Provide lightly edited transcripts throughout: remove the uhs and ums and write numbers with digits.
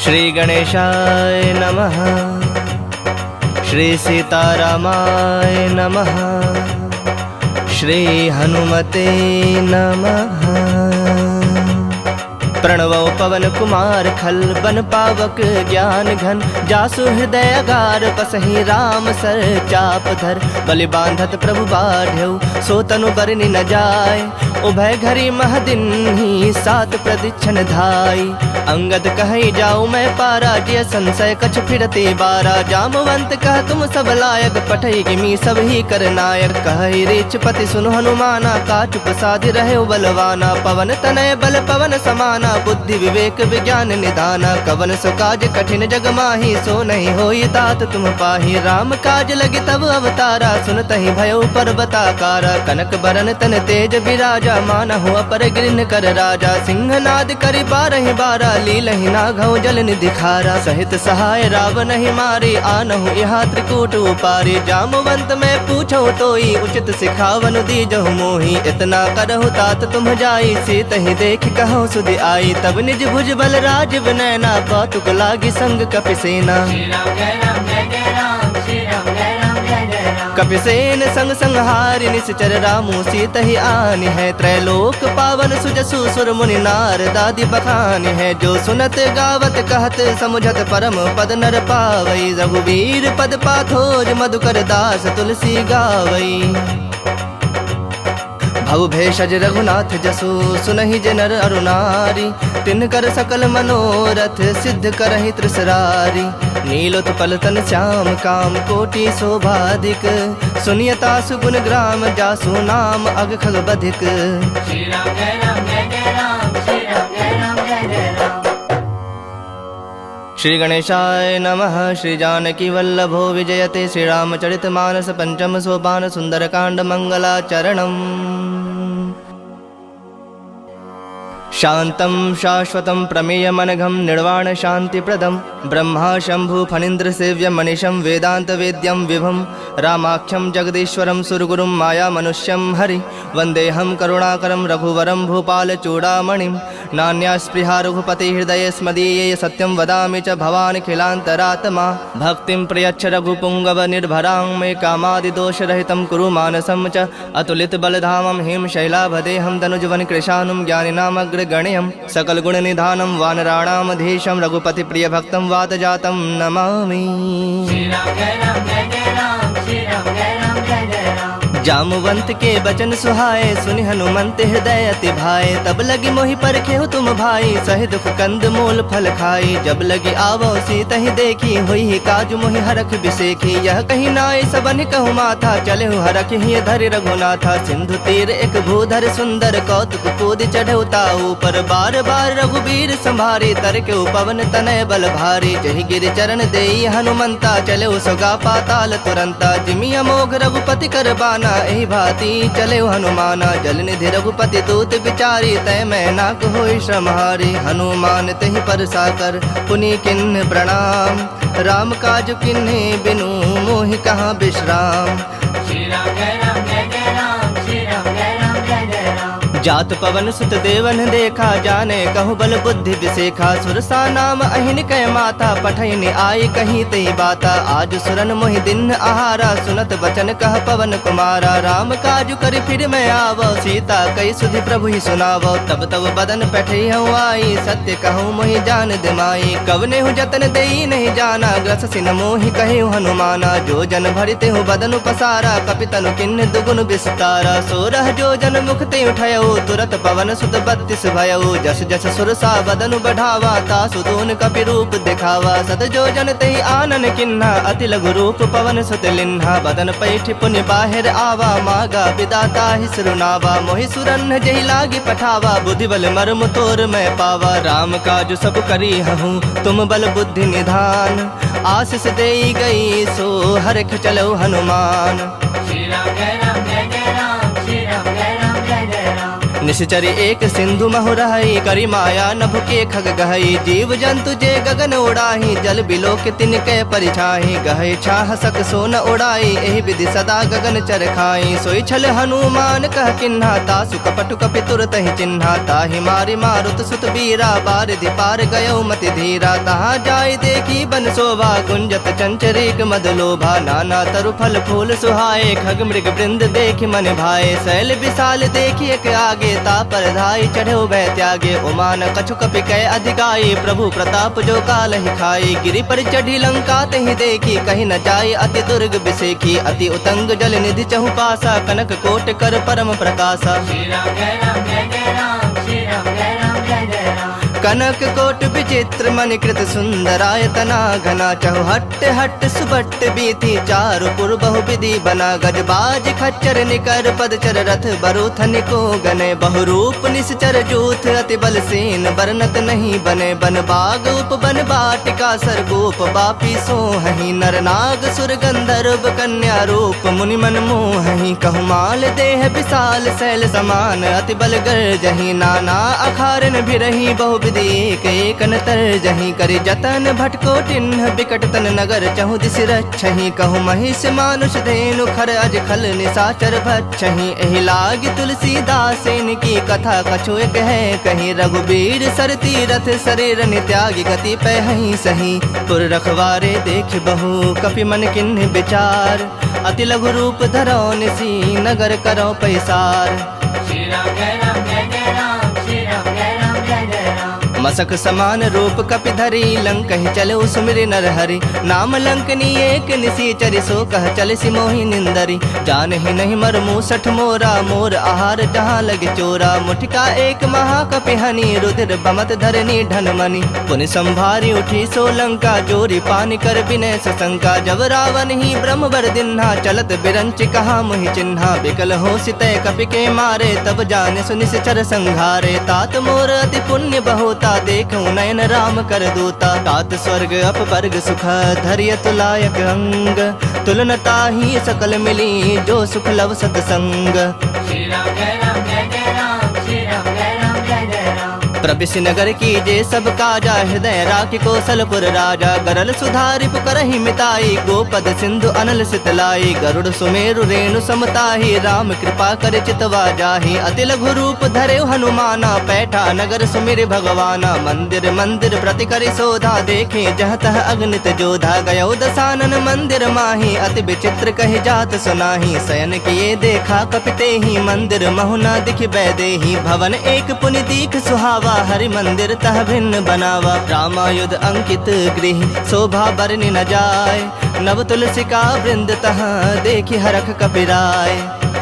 श्री गणेशाय नमः। श्री सीतारामाय नमः। श्री हनुमते नमः। प्रणवो पवन कुमार खल बन पावक ज्ञान घन जासु हृदय अगार पसहि राम सर चाप धर बलि बांधत प्रभु बाढ़ऊ सो तनु बरनि न जाय उभय घरी महदिन ही सात प्रदीक्षण धाई अंगद कहि जाऊ मैं पारा जिय संशय कछ फिरते बारा जामवंत कह तुम सब लायक पठई किमी सब ही कर नायक कहि रीच पति सुनु हनुमाना काचुप साधि रहे बलवाना पवन तनय बल पवन समाना बुद्धि विवेक विज्ञान निदाना कवन सो काज कठिन जग माही सो नहीं होई तात तुम पाही राम काज लगे तब अवतारा सुनतहि भयो पर्वताकारा कनक बरन तन तेज विराजा मानहु अपर गिरन कर राजा सिंहनाद करि बारहि बारा लीलहि नाघौ जल निधि खारा सहित सहाय रावण ही मारे आनहु यहाँ त्रिकूट उपारे जामवंत मैं पूछो तोई उचित सिखावन दीजहु मोही इतना करहु तात तुम जाई सीतहि देख कहो सुधि आई तब निज भुज बल राज बनैना कौतुक लागी संग कपिसेना कपिसेन संग संहारि निश्चर रामु सीतहि आनि है त्रैलोक पावन सुजसु सुर मुनि नार दादी बखानि है जो सुनत गावत कहत समुझत परम पद नर पावई रघुवीर पद पाथोज मधुकर दास तुलसी गावई भव भेषज रघुनाथ जसु सुनहि जनर अरुनारी तिनकर सकल मनोरथ सिद्ध करहि त्रिसरारी नीलोत्पल तन श्याम काम कोटि शोभाधिक सुनियता सुगुण ग्राम जासु नाम अग खग बधिक। श्री राम जय राम जय जय राम श्री राम जय राम जय जय राम। श्री गणेशाय नमः। श्री जानकी वल्लभो विजयते श्री रामचरित मानस पंचम सोपान सुंदरकांड मंगलाचरणम्। शांतं शाश्वतं प्रमेयमनघं निर्वाण शांतिप्रदं ब्रह्मा शंभु फणीन्द्र सेव्यं मनीषं वेदांत वेद्यं विभुं रामाख्यं जगदीश्वरं सुरगुरुं माया मनुष्यं हरि वंदेहं करुणाकरं रघुवरं भूपाल चूड़ामणिं नान्या स्पृहा रघुपति हृदये स्मदीये सत्यं वदामि च भवान् खिलान्तरात्मा भक्तिं प्रयच्छ रघुपुंगव निर्भरां मे कामादिदोषरहितं कुरु मानसं च अतुलित बलधामं हिम शैलाभदेहं तनुजवन कृशानुं ज्ञानिनामग्र गण्यं सकल गुण निधानं वानराणामधीशं रघुपति प्रिय भक्तं वातजातं नमामि। श्री राम जय राम जय जय राम श्री राम जय राम जय जय राम। जामवंत के बचन सुहाए सुनि हनुमंत हृदय अति भाए तब लगी मोहि परखे हो तुम भाई सहि दुख कंद मूल फल खाई जब लगी आवो सीतहि देखी हुई काजु मोहि हरख बिसेखी यह कहीं नाय सबन कहु माथा चले हरख ही धरि रघुनाथा सिंधु तीर एक भूधर सुंदर कौतुक कूद चढ़ऊ ताऊ पर बार बार रघुबीर संभारी तर के पवन तनय बल भारी जहि गिर चरण देई हनुमंता चले सोगा पाताल तुरंता जिमि अमोघ रघुपति कर बाना एहि भांति चले हनुमाना जल निधि रघुपति दूत विचारी तय मैं नाक होई श्रमहारी हनुमान तहि पर साकर पुनि किन्ह प्रणाम राम काज किन्हे बिनु मोहि कहाँ विश्राम। श्री राम जय राम जय जय राम श्री राम जय राम जय जय राम। जात पवन सुत देवन देखा जाने कहु बल बुद्धि विसेखा सुरसा नाम अहिन कै माता पठैन आई कहीं तई बाता आज सुरन मोहि दिन आहारा सुनत बचन कह पवन कुमारा राम काजु करि फिर मैं आवो सीता कई सुधि प्रभु ही सुनावो तब तब बदन पैठई हूँ आई सत्य कहूँ मोहि जान दिमाई कवने हूँ जतन देई नहीं जाना ग्रस सिन मोहि कहे हनुमाना जो जन भरिते हूँ बदन पसारा कपितनु किन्न दुगुन विस्तारा सोरह जो जन मुख ते उठयो तुरत पवन सुत 32 भयऊ जस जस सुरसा बदनु बढ़ावा तासु दून कपि रूप दिखावा सत जो जन तहि आनन किन्हा अति लघु रूप पवन सुत लिन्हा बदन पैठ पुनि बाहिर आवा मागा विदाता ही सुनावा मोहि सुरन जहि लागी पठावा बुद्धि बल मर्म तोर मैं पावा राम काज सब करी हूँ तुम बल बुद्धि निधान आशीष देई गई सो हरख चलो हनुमान। श्री राम जय राम जय जय राम श्री राम जय राम जय जय राम। निश्चरी एक सिंधु महु रही, करी माया नभ के खग गहई। जीव जंतु जे गगन उड़ाही, जल बिलो के तिनके परिछाही। गहे छाह सक सोन उड़ाई, एहि विधि सदा गगन चर खाई। सोई छल हनुमान कह किन्हा, तासु कपटु कपि तुरत ही चिन्हा। ताहि मारि मारुत सुत बीरा, बारिधि पार गयो मति धीरा। तहाँ जाय देखी बन शोभा, गुंजत चंचरीक मद लोभा। नाना तरु फल फूल सुहाए, खग मृग वृंद देखि मन भाए। शैल विशाल देखी एक आगे, ता पर धाई चढ़ो भय त्यागे। उमान कछु कपि कै अधिकाई, प्रभु प्रताप जो काल ही खाई। गिरि पर चढ़ी लंका तहि देखी, कहीं न जाय अति दुर्ग बिसेखी। अति उतंग जल निधि चहु पासा, कनक कोट कर परम प्रकाशा। श्री राम जय राम जय जय राम, श्री राम जय राम जय जय राम। कनक कोट विचित्र मणिकृत सुंदरायतना घना। चहु हट्ट हट्ट सुबट्ट बीथी, चारु पुर बहु विधि बना। गजबाज खच्चर निकर पदचर, रथ बरूथन को गने। बहुरूप निश्चर जूथ, अति बल सेन बरनत नहीं बने। बन बाग उप बन बाटिका, सरगोप बापी सोहहि। नर नाग सुर गंधर्व कन्या रूप, मुनि मन मोहहि। कहु माल देह विशाल शैल समान, अति बल गर्जहि। नाना अखारन भिरहि, बहु विधि एक एक नतर जहीं। करे जतन भटको टिन्ह, बिकट तन नगर चहु दिस रक्षहि। कहु महिष मानुष धेनु, खर अज खल निशाचर भक्षहि। एहि लागी तुलसीदासेन की कथा, कछु एक है कहीं। रघुबीर सर तीरथ शरीर त्यागी, गति पहहि सही। पुर रखवारे देख बहु, कपि मन किन्ह विचार। अति लघु रूप धरो निसी, नगर करो पैसार। श्री राम जय राम जय जय राम, श्री राम जय राम जय जय राम। मसक समान रूप कपि धरी, लंक ही चले सुमिरि नर हरि। नाम लंकनी एक निसीचरि, सो कह चल सिमोहि निंदरी। जान ही नहीं मर मूसठ मोरा, मोर आहार जहाँ लगे चोरा। मुठिका एक महाकपि हनि, रुधिर बमत धरनी ढन मनि। पुनि संभारी उठी सो लंका, जोरी पानी कर विनय सशंका। जब रावण ही ब्रह्म वर दिन्हा, चलत बिरंच कहा मुहि चिन्हा। बिकल हो सितय कपि के मारे, तब जाने सुनिश्चर संघारे। तात मोर अति पुण्य बहुता, देखूं नयन राम कर दूता। तात स्वर्ग अपवर्ग सुख, धैर्य तुलायक अंग। तुलनता ही सकल मिली, जो सुख लव सतसंग। श्री राम जय राम जय जय राम, श्री राम जय राम जय जय राम। प्रविश नगर की जे सब काजा, हृदय राखि कौशलपुर राजा। गरल सुधारि पुकरहि मिताई, गोपद सिंधु अनल सितलाई। गरुड़ सुमेरु रेणु समताही, राम कृपा कर चितवा जाही। अति लघु रूप धरे हनुमाना, पैठा नगर सुमिर भगवाना। मंदिर मंदिर प्रति करि शोधा, देखे जह तह अगणित जोधा। गयो दसानन मंदिर माही, अति विचित्र कहि जात सुनाही। शयन किए देखा कपिते ही, मंदिर महुना दिख बैदेही। भवन एक पुनि दीख सुहावा, हरि मंदिर तह भिन्न बनावा। रामायुध अंकित गृह, शोभा बरनि न जाय। नव तुलसिका वृंद तह, देखि हरख कपिराय।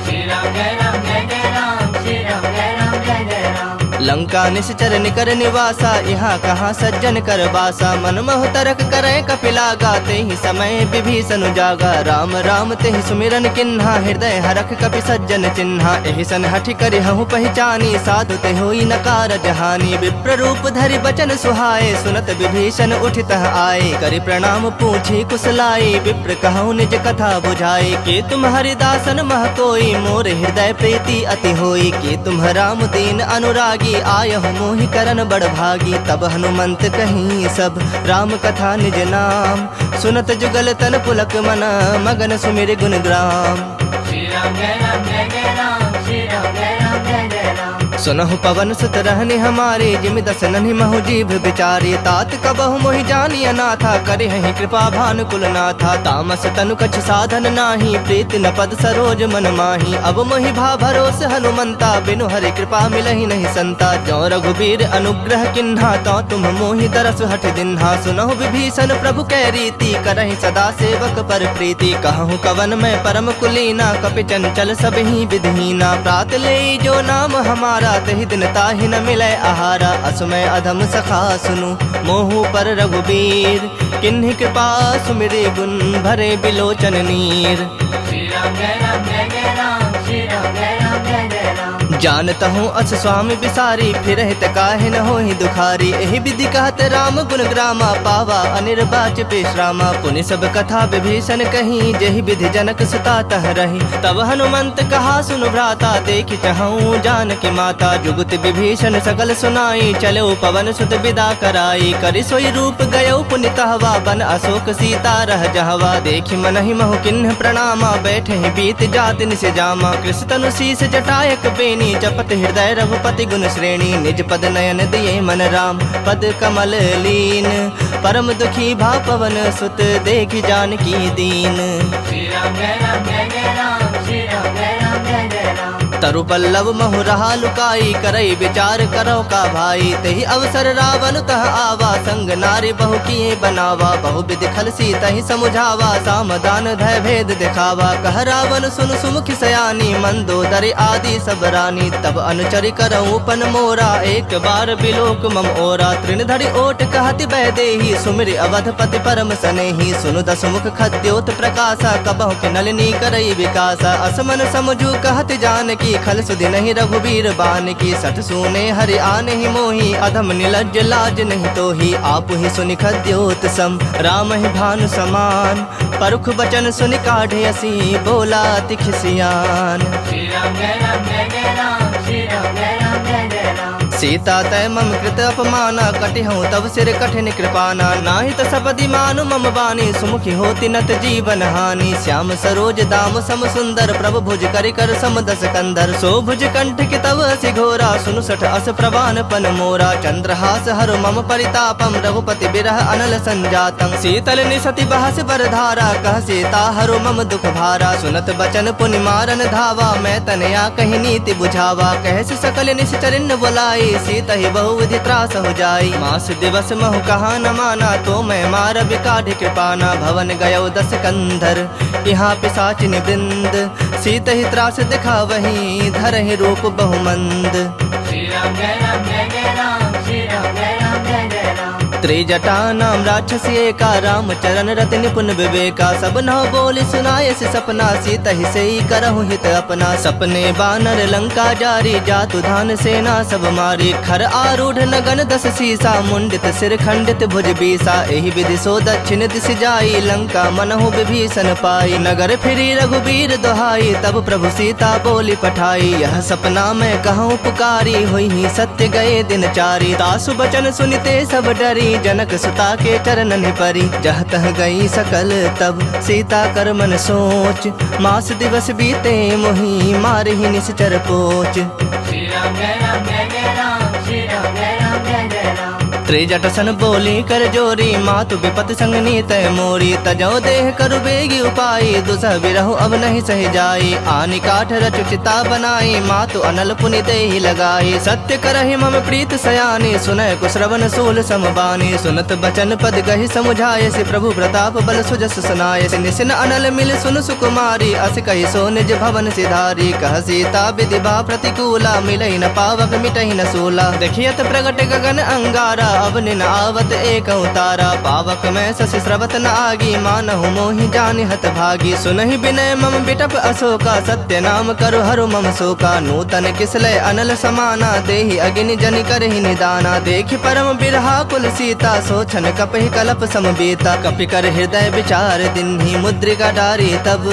श्री राम जय राम जय जय राम, श्री राम जय राम जय जय राम। लंका निश्चर निकर निवासा, यहाँ कहाँ सज्जन कर बासा। मन मोह तरक करे कपिलागा, तेहि समय विभीषण जागा। राम राम तेहि सुमिरन किन्हा, हृदय हरख कपि सज्जन चिन्हा। एहि सन हठि करि हहु पहचानी, साधु ते होई न कारज हानि। विप्र रूप धरि बचन सुहाए, सुनत विभीषण उठितः आए। करि प्रणाम पूछी कुशलाई, विप्र कहु निज कथा बुझाई। के तुम हरिदासन मह कोई, मोर हृदय प्रीति अति होई। के तुम राम दीन अनुरागी, आयहु मोहि करन बड़ भागी। तब हनुमंत कहीं सब, राम कथा निज नाम। सुनत जुगल तन पुलक मना, मगन सुमिर गुण ग्राम। श्री राम जय राम जय जय राम, श्री राम जय राम जय जय राम। सुनहु पवन सुत रहनि हमारे, जिमि दस नन्हि महु जीभ बिचारी। तात कबहु मोहि जानी अनाथा, करिहहि कृपा भानुकुल नाथा। तामस तनु कछ साधन नाही, प्रीति न पद सरोज मन माही। अब मोहि भा भरोस हनुमंता, बिनु हरि कृपा मिलहि नहीं संता। जो रघुबीर अनुग्रह किन्हा, तो तुम मोहि दरस हठ दिन्हा। सुनहु विभीषण प्रभु कै रीति, करहि सदा सेवक पर प्रीति। कहूँ कवन मैं परम कुलीना, कपि चंचल सब ही विधहीना। प्रात ले जो नाम हमारा, तहि दिन ताहि न मिलै आहारा। असमय अधम सखा सुनु, मोहु पर रघुबीर। किन्हि कृपा सुमिरि गुण, भरे बिलोचन नीर। श्री राम जय राम जय जय राम, श्री राम जय राम जानता हूँ अस स्वामी बिसारी फिर हित काहे न होहि दुखारी एहि विधि कहत राम गुण ग्रामा पावा अनिर्वाच पेशरामा पुनि सब कथा विभीषण कही जेहि विधि जनक सुता तह रही तब हनुमंत कहा सुन भ्राता देखि चहूँ जानकी माता जुगुत विभीषण सकल सुनाई चलो पवन सुत विदा कराई करि सोई रूप गयो पुनि तहवा बन अशोक सीता रह जहवा देखि मनहि महु किन्ह प्रणामा बैठे बीत जात निस जामा कृष्ण तनु शीस जटायक बेनी जपत हृदय रघुपति गुण श्रेणी निज पद नयन दिए मन राम पद कमल लीन परम दुखी भा पवन सुत देखि जानकी दीन श्री राम जय राम जय राम श्री राम जय राम जय राम तरु पल्लव महु रहा लुकाई करई विचार करो का भाई तेहि अवसर रावण तह आवा संग नारी बहु किए बनावा बहु विधि खल सी तहि समुझावा सामदान धय भेद दिखावा कह रावण सुन सुमुखि सयानी मंदोदरी आदि सब रानी तब अनुचरि करऊं पन मोरा एक बार बिलोक मम ओरा तृण धरि ओट कहति बैदेही सुमिर अवधपति परम सनेही सुनु दस मुख खद्योत प्रकाशा कबहु के नलिनी करई विकासा असमन समझू कहति जानकी खल सुधि नहीं रघुबीर बान की सठ सुने हरि आने ही मोही अधम निलज्ज लाज नहीं तो ही आप ही सुनि खद्योत सम राम ही भानु समान परुख बचन सुनि काढ़े असी बोला तिखिसियान श्री राम जय राम जय राम श्री राम जय राम जय राम सीता तय मम कृत अपमाना कटिहूँ तब सिर कठिन कृपाना नाही त सपदि मानु मम बानी सुमुखी होती नत जीवन हानि श्याम सरोज दाम सम सुंदर प्रभु भुज करि कर सम दस कंदर सो भुज कंठ की तव असि घोरा सुनु सठ अस प्रवान पन मोरा चंद्रहास हर मम परितापम रघुपति बिरह अनल संजातम शीतल निसति बहस बरधारा कह सीता हरो मम दुख भारा सुनत बचन पुनि मारन धावा मैं तनया कही नीति बुझावा कहस सकल निश्चरिन बोलाई सीता ही बहु विधि त्रास हो जाई मास दिवस महु कहा न माना तो मैं मार बिकाढ़ कृपाना भवन गयो दस कंधर यहाँ पिशाचिनी वृंद सीता ही त्रास दिखा वही धर ही रूप बहुमंद श्री राम जय राम जय राम श्री राम जय राम जय राम त्रिजटा नाम राक्षसी एका राम चरण रति निपुण विवेका सब नौ बोली सुनाए से सपना सीता ही से ही करहु हित अपना सपने बानर लंका जारी जातु धान सेना सब मारी खर आरूढ़ नगन दस सीसा मुंडित सिर खंडित भुज बीसा एहि विधि सो दक्षिण दिश जाई लंका मनहु विभीषण पाई नगर फिरी रघुबीर दोहाई तब प्रभु सीता बोली पठाई यह सपना मैं कहूँ पुकारी हुई ही सत्य गए दिन चारी तासु बचन सुनिते सब डरी जनक सुता के चरणन परी जह तह गई सकल तब सीता कर मन सोच मास दिवस बीते मोही मार ही निश्चर पोच श्री राम जय राम जय राम श्री राम जय राम जय राम त्रिजट सन बोली कर जोरी मातु विपत संग नीत मोरी तजो देह करु बेगी उपाई दुसह विरहु अब नहीं सह जाई आनि काठ रचु चिता बनाई मातु अनल पुनि देहि लगाई सत्य करहि मम प्रीत सयानी सुनय कुश्रवण सूल समबानी सुनत बचन पद गहि समुझाय से प्रभु प्रताप बल सुजस सुनाय से निसिन अनल मिल सुन सुकुमारी अस कहि सो निज भवन सिधारी कह सीता विधि बा प्रतिकूला मिलहि न पावक मिटहि न सूला देखियत प्रगट गगन अंगारा अब निन आवत एक उतारा पावक में शशि स्रवत न आगी मानहु मोहि जानि हत भागी सुनहि विनय मम बिटप अशोका सत्य नाम करु हरु मम शोका नूतन किसलय अनल समाना देहि अग्नि जनि करहि निदाना देखि परम बिरहा कुल सीता सोचन कपहि कलप समबीता कपि कर हृदय विचार दिन ही मुद्रिका डारी तब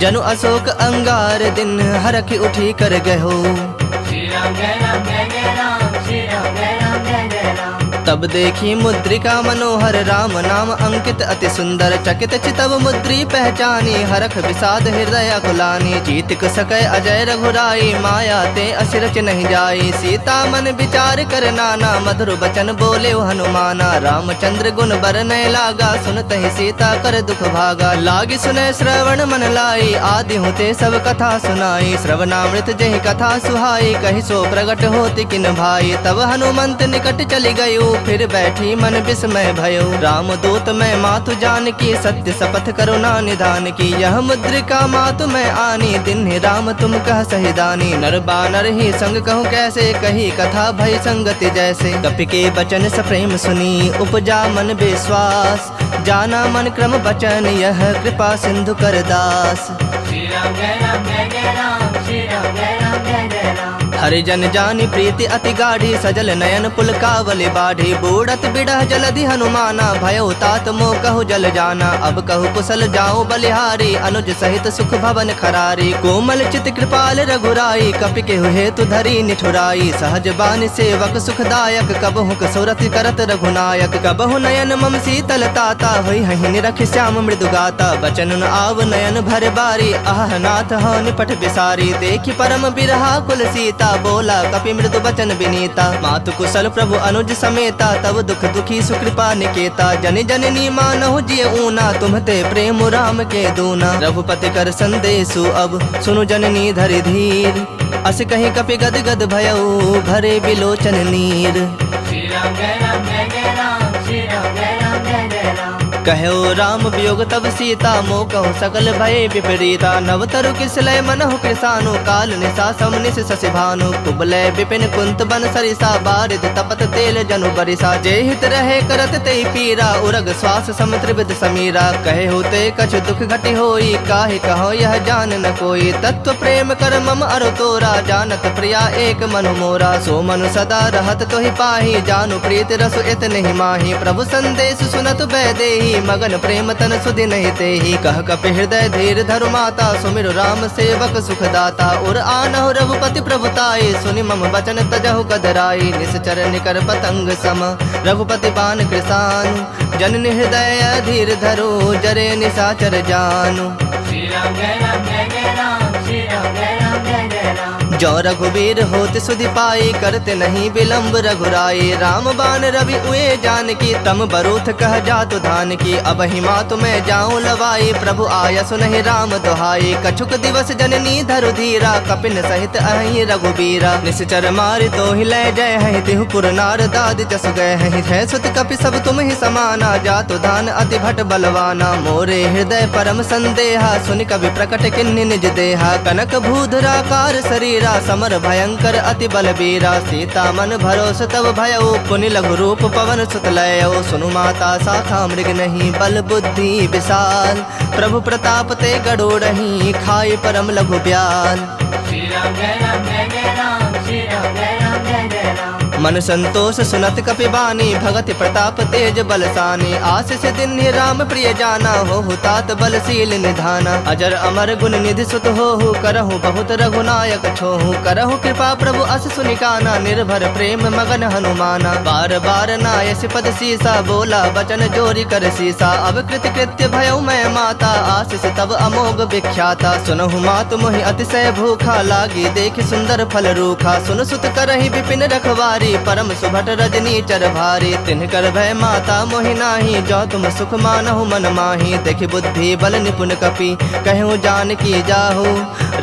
जनु अशोक अंगार दिन हरखि उठी कर गहो श्री राम जय राम जय राम श्री राम जय राम जय राम तब देखी मुद्रिका मनोहर राम नाम अंकित अति सुंदर चकित चितव मुद्री पहचानी हरख विषाद हृदय कुलानी चीतिक सकय अजय रघुराई माया ते असिरच नहीं जाई सीता मन विचार कर नाना मधुर बचन बोले हनुमाना रामचंद्र गुण बरनय लागा सुनत ही सीता कर दुख भागा लागी सुनय श्रवण मन लाई आदि होते सब कथा सुनाई श्रवणामृत जहि कथा सुहाई कहि सो प्रगट होति किन भाई तब हनुमंत निकट चली गयो फिर बैठी मन विस्मय भयो राम दूत मैं मातु जान की सत्य शपथ करुणा निधान की यह मुद्रिका मातु मैं आनी दिन ही राम तुम कह सहिदानी नर बानर ही संग कहूँ कैसे कही कथा भय संगति जैसे कपि के बचन सप्रेम सुनी उपजा मन विश्वास जाना मन क्रम बचन यह कृपा सिंधु कर दास श्री राम जय राम जय राम श्री राम राम जय राम जय जय राम हरिजन जानी प्रीति अति गाढ़ी सजल नयन पुल कावले बाढ़ी बूढ़त बिड़ह जलधि हनुमाना भयो तात मोह कहु जल जाना अब कहु कुशल जाऊं बलिहारी अनुज सहित सुख भवन खरारी कोमल चित कृपाल रघुराई कपि के हेतु धरी निठुराई सहज बानी सेवक सुखदायक कबहु कसुरति करत रघुनायक कबहु नयन मम शीतल ताता होई हहि निरख श्याम मृदु गाता बचन न आव नयन भर बारी आह नाथ हो निपट बिसारी देखि परम बिरहा कुल सीता बोला कपि मृदु बचन विनीता मातु कुशल प्रभु अनुज समेता तब दुख दुखी सुकृपा निकेता जन जननी मानहु जिय ऊना तुम्हते प्रेम राम के दूना रघुपति कर संदेशु अब सुनु जननी धरि धीर अस कहीं कपि गद गद भयउ भरे बिलोचन नीर श्री राम जय राम जय जय राम श्री राम जय राम जय जय राम कहो राम वियोग तब सीता मोह कहु सकल भय विपरीता नव तरु किसलय मनहु कृसानु काल निशा समनिस शशि भानु कुबलय विपिन कुंत बन सरिसा बारिद तपत तेल जनु बरिसा जे हित रहे करत ते पीरा उरग श्वास सम त्रिविध समीरा कहे होते कछ दुख घटि होई काहे कहो यह जान न कोई तत्व प्रेम कर मम अरु तोरा जानत प्रिया एक मनु मोरा सो मनु सदा रहत तोहि पाही जानु प्रीत रसु इत नहीं माही प्रभु संदेश सुनत बैदेही मगन प्रेम तन सुधि नहीं तेहि कह कपि हृदय धीर धरु माता सुमिरु राम सेवक सुखदाता उर आनहु रघुपति प्रभुताई सुनि मम बचन तजहु कदराई निश्चर निकर पतंग सम रघुपति बान कृसानु जननि हृदय धीर धरो जरे निशाचर जानु श्री राम जय राम जय जय राम श्री राम जय राम जय जय राम जो रघुवीर होत सुधि पाई करते नहीं विलम्ब रघुराई राम बान रवि उए जान की तम बरूथ कह जातु धान की अब ही मातु मैं जाऊं लवाई प्रभु आया सुनहि राम दुहाई कछुक दिवस जननी धरु धीरा कपिन सहित अहि रघुबीरा निश्चर मारि तो ही लय जय है तिहु पुर नार दाद जस गए है सुत कपि सब तुम ही समाना जातु धान अति भट बलवाना मोरे हृदय परम संदेहा सुनि कवि प्रकट किन्नि निज देहा कनक भूधराकार शरीरा समर भयंकर अति बलबीरा सीता मन भरोस तब भयउ पुनि लघु रूप पवन सुत लयो सुनु माता शाखा मृग नहीं बल बुद्धि विशाल प्रभु प्रताप ते गड़ो रही खाई परम लघु ब्याल श्री राम जय राम जय जय राम श्री राम जय राम जय जय राम मन संतोष सुनत कपि बानी भगति प्रताप तेज बलसानी आशीष दिन राम प्रिय जाना हो तात बलशील निधाना अजर अमर गुण निधि सुत हो करहु बहुत रघुनायक छोहु करहु कृपा प्रभु अस सुनिकाना निर्भर प्रेम मगन हनुमाना बार बार नायस पद सीसा बोला बचन जोरी कर सीसा अब कृत कृत्य भयउ मैं माता आशीष तब अमोघ विख्याता सुनहु मातु मोहि अतिशय भूखा लागी देखि सुंदर फल रूखा सुन सुत करहि विपिन रखवारी परम सुभट रजनी चर भारी तिनकर भय माता मोहि नाही जो तुम सुख मानहु मन माही देखि बुद्धि बल निपुण कपि कहूँ जान की जाहु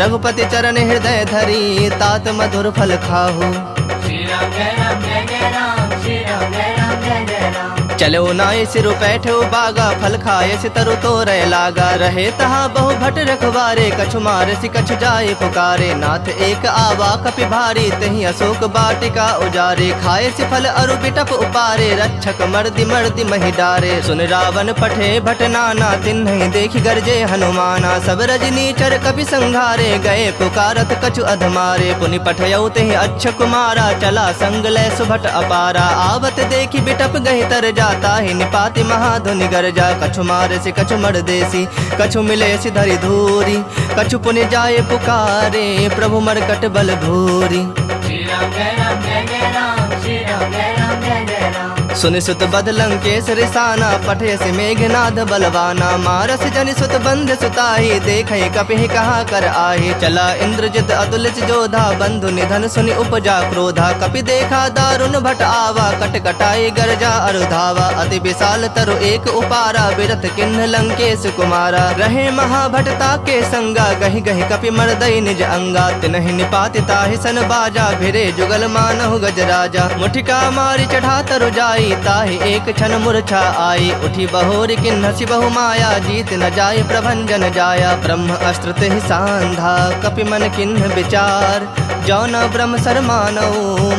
रघुपति चरण हृदय धरी तात मधुर फल खाहु श्री राम जय राम जय जय राम श्री राम जय राम जय जय राम चलो नाय सिरु बैठो बागा फल खाए सितरु तो रह लागा रहे तहा बहु भट रखवारे कछु मारे सि कछु जाए पुकारे नाथ एक आवा कपि भारी तही अशोक बाटिका उजारे खाए सि फल अरु बिटप उपारे रक्षक मर्दि मर्दि महि डारे सुन रावण पठे भट नाना तिन्हि देखि गरजे हनुमाना सब रजनी चर कपि संघारे गए पुकारत कछु अधमारे पुनि पठयउ तहि अच्छ कुमारा चला संग लय सुभट अपारा आवत देखि बिटप गहि तर जाता ही निपाति महाधुनि गरजा कछु मारे से कछु मर देसी कछु मिले सि धरि धूरी कछु पुनि जाए पुकारे प्रभु मरकट बल भूरी श्री राम जय राम जय जय राम श्री राम जय राम जय जय राम सुनि सुत बद लंकेश रिसाना पठे से मेघनाद बलवाना मारस जनि सुत बंध सुताही देखे कपि कहा कर आही चला इंद्रजित अतुलित जोधा बंधु निधन सुनि उपजा क्रोधा कपि देखा दारुण भट आवा कट कटाई गरजा अरुधावा अति विशाल तरु एक उपारा बिरथ किन्ह लंकेश कुमारा रहे महाभटता के संगा गहि गहि कपि मर्दई निज अंगा तिनहि निपाति ताहि सन बाजा भिरे जुगल मानहु गजराजा मुठिका मारी चढ़ा तरु जाई ताहि एक क्षण मूर्छा आई उठी बहोर किन्हसि बहु माया जीत न जाय प्रभंजन जाया ब्रह्म अस्त्र तेहि सांधा कपि मन किन्ह विचार जौन ब्रह्म शर्मानौ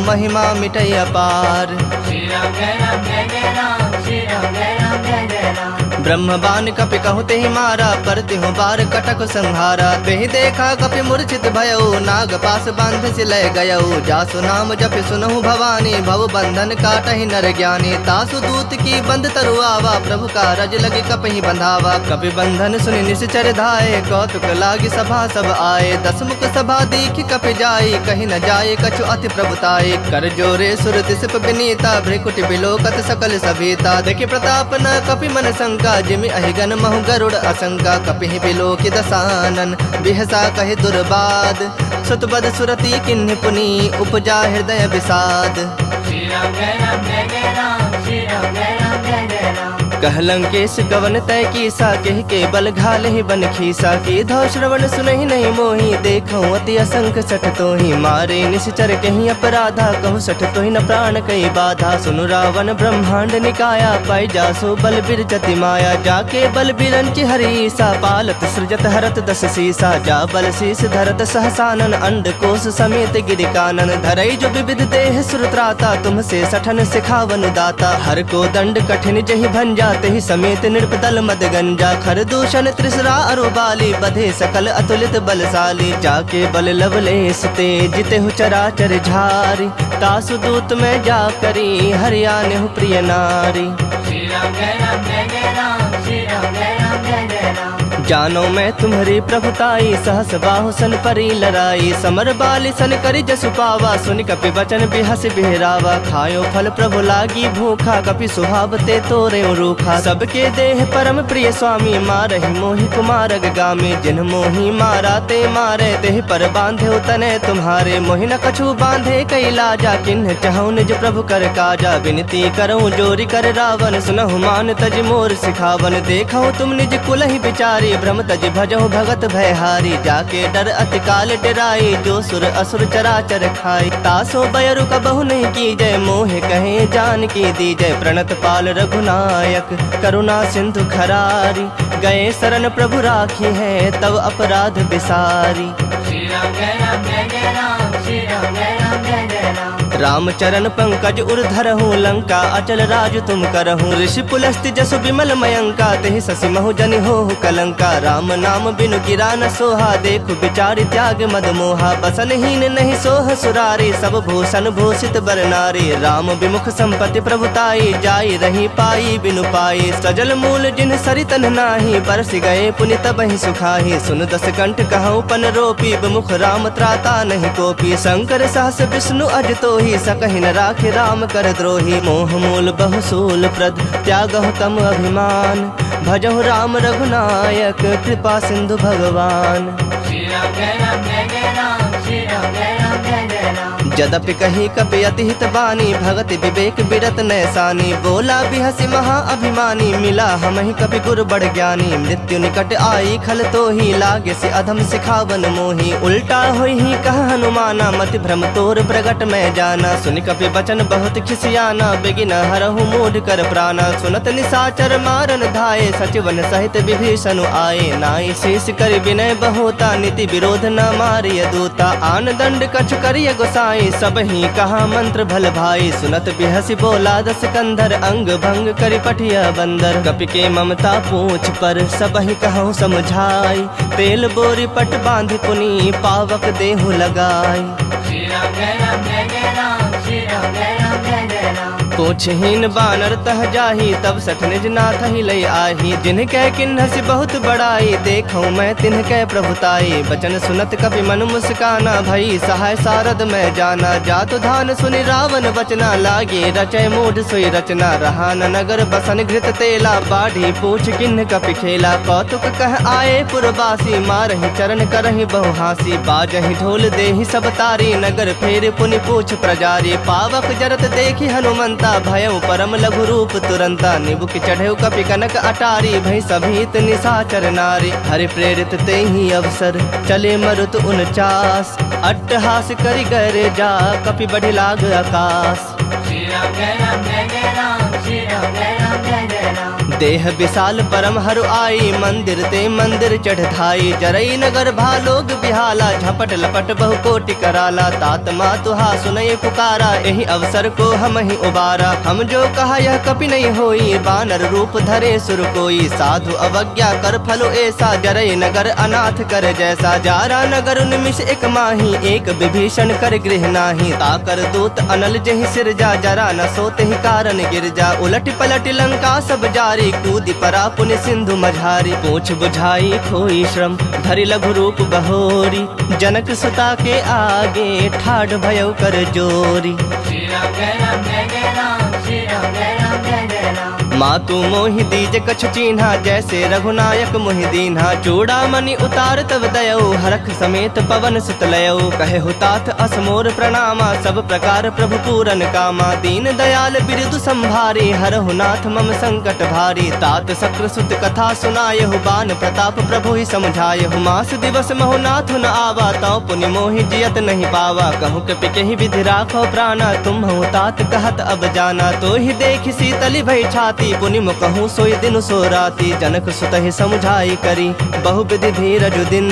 महिमा मिटय अपार श्री राम जय राम जय जय राम श्री राम जय राम जय जय राम ब्रह्म बाण कपि कहते ही मारा, पर तिहु बार कटक संहारा। तेहि देखा कपि मूर्छित भयउ, नाग पास बांध सिलय गयउ। जासु नाम जपि सुनहु भवानी, भव बंधन काटहि नर ज्ञानी। तासु दूत की बंद तरुआवा, प्रभु का रज लगे कपहि बंधावा। कपि बंधन सुनि निश्चर धाये, कौतुक लागी सभा सब आए। दस मुख सभा दीख कपि जाई, कहीं न जाए कछु अति प्रभुताई। कर जोरे सुर तिसप विनीता, भ्रिकुटि बिलोकत सकल सभीता। देखि प्रताप न कपि मन शंका, जिमि अहिगन महु गरुड़ असंका। कपिहि बिलोकि दसानन, बिहसा कहि दुर्बाद। सुतबद सुरति किन्हि पुनि, उपजा हृदय विषाद। श्री राम जय राम जय जय राम, श्री राम जय राम जय जय राम। कहलंकेश गवन तय कीसा, कह के बल घाल ही बन खीसा। की धौ श्रवण सुनहि नहीं मोही, देखऊं अति असंख सठ तोहि। मारे निश्चर कहीं अपराधा, कहु सठ तोहि न प्राण कई बाधा। सुनु रावण ब्रह्मांड निकाया, पाई जासो बल बिरजति माया। जाके बल बिरंचि हरीसा, पालत सृजत हरत दस सीसा। जा बल शीस धरत सहसानन, अंड कोश समेत गिरि कानन। धरई जो विविध देह सुरत्राता, तुमसे सठन सिखावन दाता। हर को दंड कठिन जहि भंजा, तेहि समेत नृपदल मद गंजा। खर दूषण त्रिसरा अरुबाली, बधे सकल अतुलित बलशाली। जाके बल लवलेश ते, जितेहु चराचर झारी। तासु दूत में जा करी, हरियानेहु प्रिय नारी। श्री राम जय राम जय जय राम, श्री राम जय राम जय जय राम। जानो मैं तुम्हारी प्रभुताई, सहस बाहु सन परी लड़ाई। समर बाली सन करि जसु पावा, सुनि कपि बचन बिहस बिहरावा। खायो फल प्रभु लागी भूखा, कपि सुहाव ते तोरे रूखा। सबके देह परम प्रिय स्वामी, मारहि मोहि कुमारग गामी। जिन मोहि मारा ते मारे, तेहि पर बांधे तने तुम्हारे। मोहि न कछु बांधे कई लाजा, किन्ह चहु निज प्रभु कर काजा। विनती करऊं जोरी कर रावण, सुनहु मान तज मोर सिखावन। देखऊं तुम निज कुलहि बिचारी, भ्रम तज भजहु भगत भयहारी। जाके डर अति काल डराई, जो सुर असुर चराचर खाई। तासो बयरु कबहु नहीं की जय, मोहे कहे जान की दी जय। प्रणत पाल रघुनायक, करुणा सिंधु खरारी। गए शरण प्रभु राखी है, तब अपराध बिसारी। श्री राम जय राम जय जय राम, श्री राम जय राम जय जय राम। राम चरण पंकज उर्धरहु, लंका अचल राज तुम करहु। ऋषि पुलस्त्य जसु विमल मयंका, तेहि ससि महु जनि होहु कलंका। राम नाम बिनु गिरा न सोहा, देखु बिचारि त्याग मद मोहा। बसनहीन नहीं सोह सुरारी, सब भूषण भूषित बर नारी। राम विमुख संपत्ति प्रभुताई, जाई रही पाई बिनु पाई। सजल मूल जिन सरितन नाही, बरस गए पुनि तबहि सुखाही। सुन दस कंठ कहऊं पन रोपी, विमुख राम त्राता नहीं कोपी। शंकर सहस विष्णु अज तोहि, सकहि न राखे राम कर द्रोही। मोह मूल बहुसूल प्रद, त्यागहु तम अभिमान। भजहु राम रघुनायक, कृपा सिंधु भगवान। श्री राम जय राम जय जय राम, श्री राम जय राम जय जय राम। जदपि कही कपि अति हित बानी, भगति विवेक बिरत नैसानी। बोला बिहसि महा अभिमानी, मिला हमहि कपि गुर बड़ ज्ञानी। मृत्यु निकट आई खल तोहि, लागे से अधम सिखावन मोहि। उल्टा होई ही कह हनुमाना, मति भ्रम तोर प्रगट में जाना। सुनि कपि बचन बहुत खिसियाना, बेगिन हरहु मूढ़ कर प्राणा। सुनत निशाचर मारन धाये, सचिवन सहित विभीषण आए। नाई शीस कर विनय बहोता, नीति विरोध न मारिय दूता। आन दंड कछु करिय गोसाई, सब ही कहा मंत्र भल भाई। सुनत बिहसि बोला दस कंधर, अंग भंग करि पठिया बंदर। कपि के ममता पूछ पर, सब ही कहूँ समझाई। तेल बोरी पट बांध पुनि, पावक देहु लगाई। श्री राम जय राम जय जय राम, श्री राम जय राम जय जय राम। पूछहीन बानर तह जाही, तब सठ निज नाथ ही लई आही। जिनकै किन्हसि बहुत बड़ाई, देखऊं मैं तिनकै प्रभुताई। बचन सुनत कपि मन मुस्काना, भई सहाय सारद में जाना। जातु धान सुनि रावण बचना, लागे रचय मूढ़ सोई रचना। रहा न नगर बसन घृत तेला, बाढ़ी पूछ किन्ह कपि खेला। कौतुक कह आए पुरवासी, मारहि चरण करहि बहु हासी। बाजहि ढोल देहि सब तारी, नगर फेर पुनि पूछ प्रजारी। पावक जरत देखि हनुमंता, भयउ परम लघु रूप तुरंता। निबुक चढ़ेउ कपि कनक अटारी, भई सभीत निशाचर नारी। हरि प्रेरित तेहि अवसर, चले मरुत 49। अट्टहास करि गरे जा, कपि बढ़ि लाग आकाश। श्री राम जय राम जय जय राम, श्री राम जय राम जय जय राम। देह विशाल परम हरु आई, मंदिर ते मंदिर चढ़ धाई। जरई नगर भालोग बिहाला, झपट लपट बहु कोटि कराला। तात मातुहा सुनय पुकारा, यही अवसर को हम ही उबारा। हम जो कहा यह कपि नहीं होई, बानर रूप धरे सुर कोई। साधु अवज्ञा कर फलो ऐसा, जरई नगर अनाथ कर जैसा। जारा नगर निमिष एक माही, एक विभीषण कर गृह नाही। ताकर दूत अनल जहि सिर जा, जरा न सोते ही कारण गिर जा। उलट पलट लंका सब जारी, कूदी परा पुण्य सिंधु मझारी। पूछ बुझाई खोई श्रम, धरि लघु रूप बहोरी। जनक सुता के आगे, ठाढ़ भयउ कर जोरी। श्री राम जय राम जय जय राम, श्री राम जय राम जय जय राम। मातु मोहि दीज कछु चीन्हा, जैसे रघुनायक मोहि दीन्हा। चूड़ामणि उतार तब दयऊ, हरख समेत पवन सुत लयऊ। कहे हुतात असमोर प्रणामा, सब प्रकार प्रभु पूरन कामा। दीन दयाल बिरदु संभारी, हरहु नाथ मम संकट भारी। तात सक्र सुत कथा सुनायहु, बान प्रताप प्रभु ही समझायहु। मास दिवस महु नाथ न आवा, तौ पुनि मोहि जियत नहीं पावा। कहूँ कपि केहि विधि राखो प्राणा, तुम तात कहत अब जाना। तो ही देख शीतली भई छाती, पुनि मुकहूँ सोई दिन सो राती। जनक सुत ही समुझाई करी, बहु विधि धीरज दिन।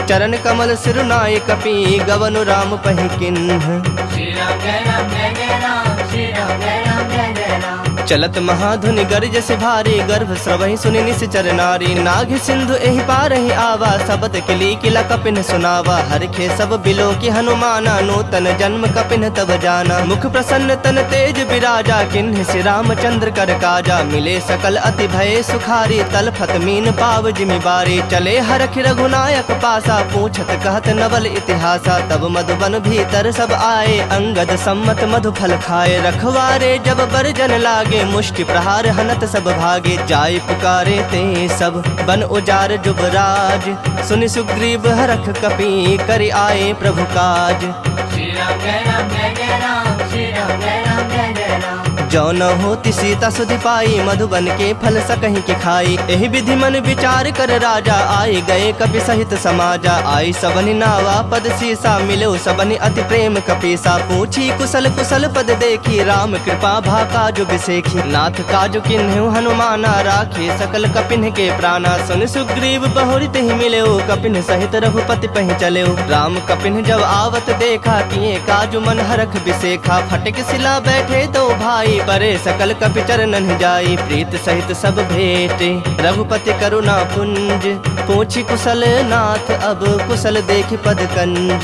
चरण कमल सिरुनाय कपि, गवनु राम पहि किन्ह। श्री राम जय राम जय जय राम, श्री राम जय राम जय जय राम। चलत महाधुनि गर्ज से भारी, गर्भ स्रवहि सुनि निश्चर नारी। नाग सिंधु एहि पारहि आवा, सबत किली किला कपिन सुनावा। हरखे सब बिलो की हनुमाना, नूतन जन्म कपिन तब जाना। मुख प्रसन्न तन तेज विराजा, किन्ह श्री रामचंद्र कर काजा। मिले सकल अति भय सुखारी, तलफत मीन पाव जिमि बारी। चले हरख रघुनायक पासा, पूछत कहत नवल इतिहासा। तब मधुबन भीतर सब आए, अंगद सम्मत मधु फल खाए। रखवारे जब बरजन लागे, मुष्टि प्रहार हनत सब भागे। जाय पुकारे ते सब, बन उजार जुबराज। सुनि सुग्रीव हरख कपि, करि आए प्रभु काज। श्री राम जय राम जय जय राम, श्री राम जय राम जय जय राम। जो न होती सीता सुधि पाई, मधुबन के फल सकहि के खाई। एहि विधि मन विचार कर राजा, आए गए कपि सहित समाजा। आई सबनि नावा पद सीसा, मिलो सबनि अति प्रेम कपीसा। पूछी कुशल कुशल पद देखी, राम कृपा भा काजु बिसेखी। नाथ काजु किन्हु हनुमाना, राखे सकल कपिन के प्राणा। सुन सुग्रीव बहुरि तेहि मिलेउ, कपिन सहित रघुपति पहि चलेउ। राम कपिन जब आवत देखा, किए काजु मन हरख बिसेखा। फटक सिला बैठे दो भाई, परे सकल कपि चरणन जाई। प्रीत सहित सब भेटे, रघुपति करुणा पुंज। पूछी कुशल नाथ, अब कुशल देखि पद कंज।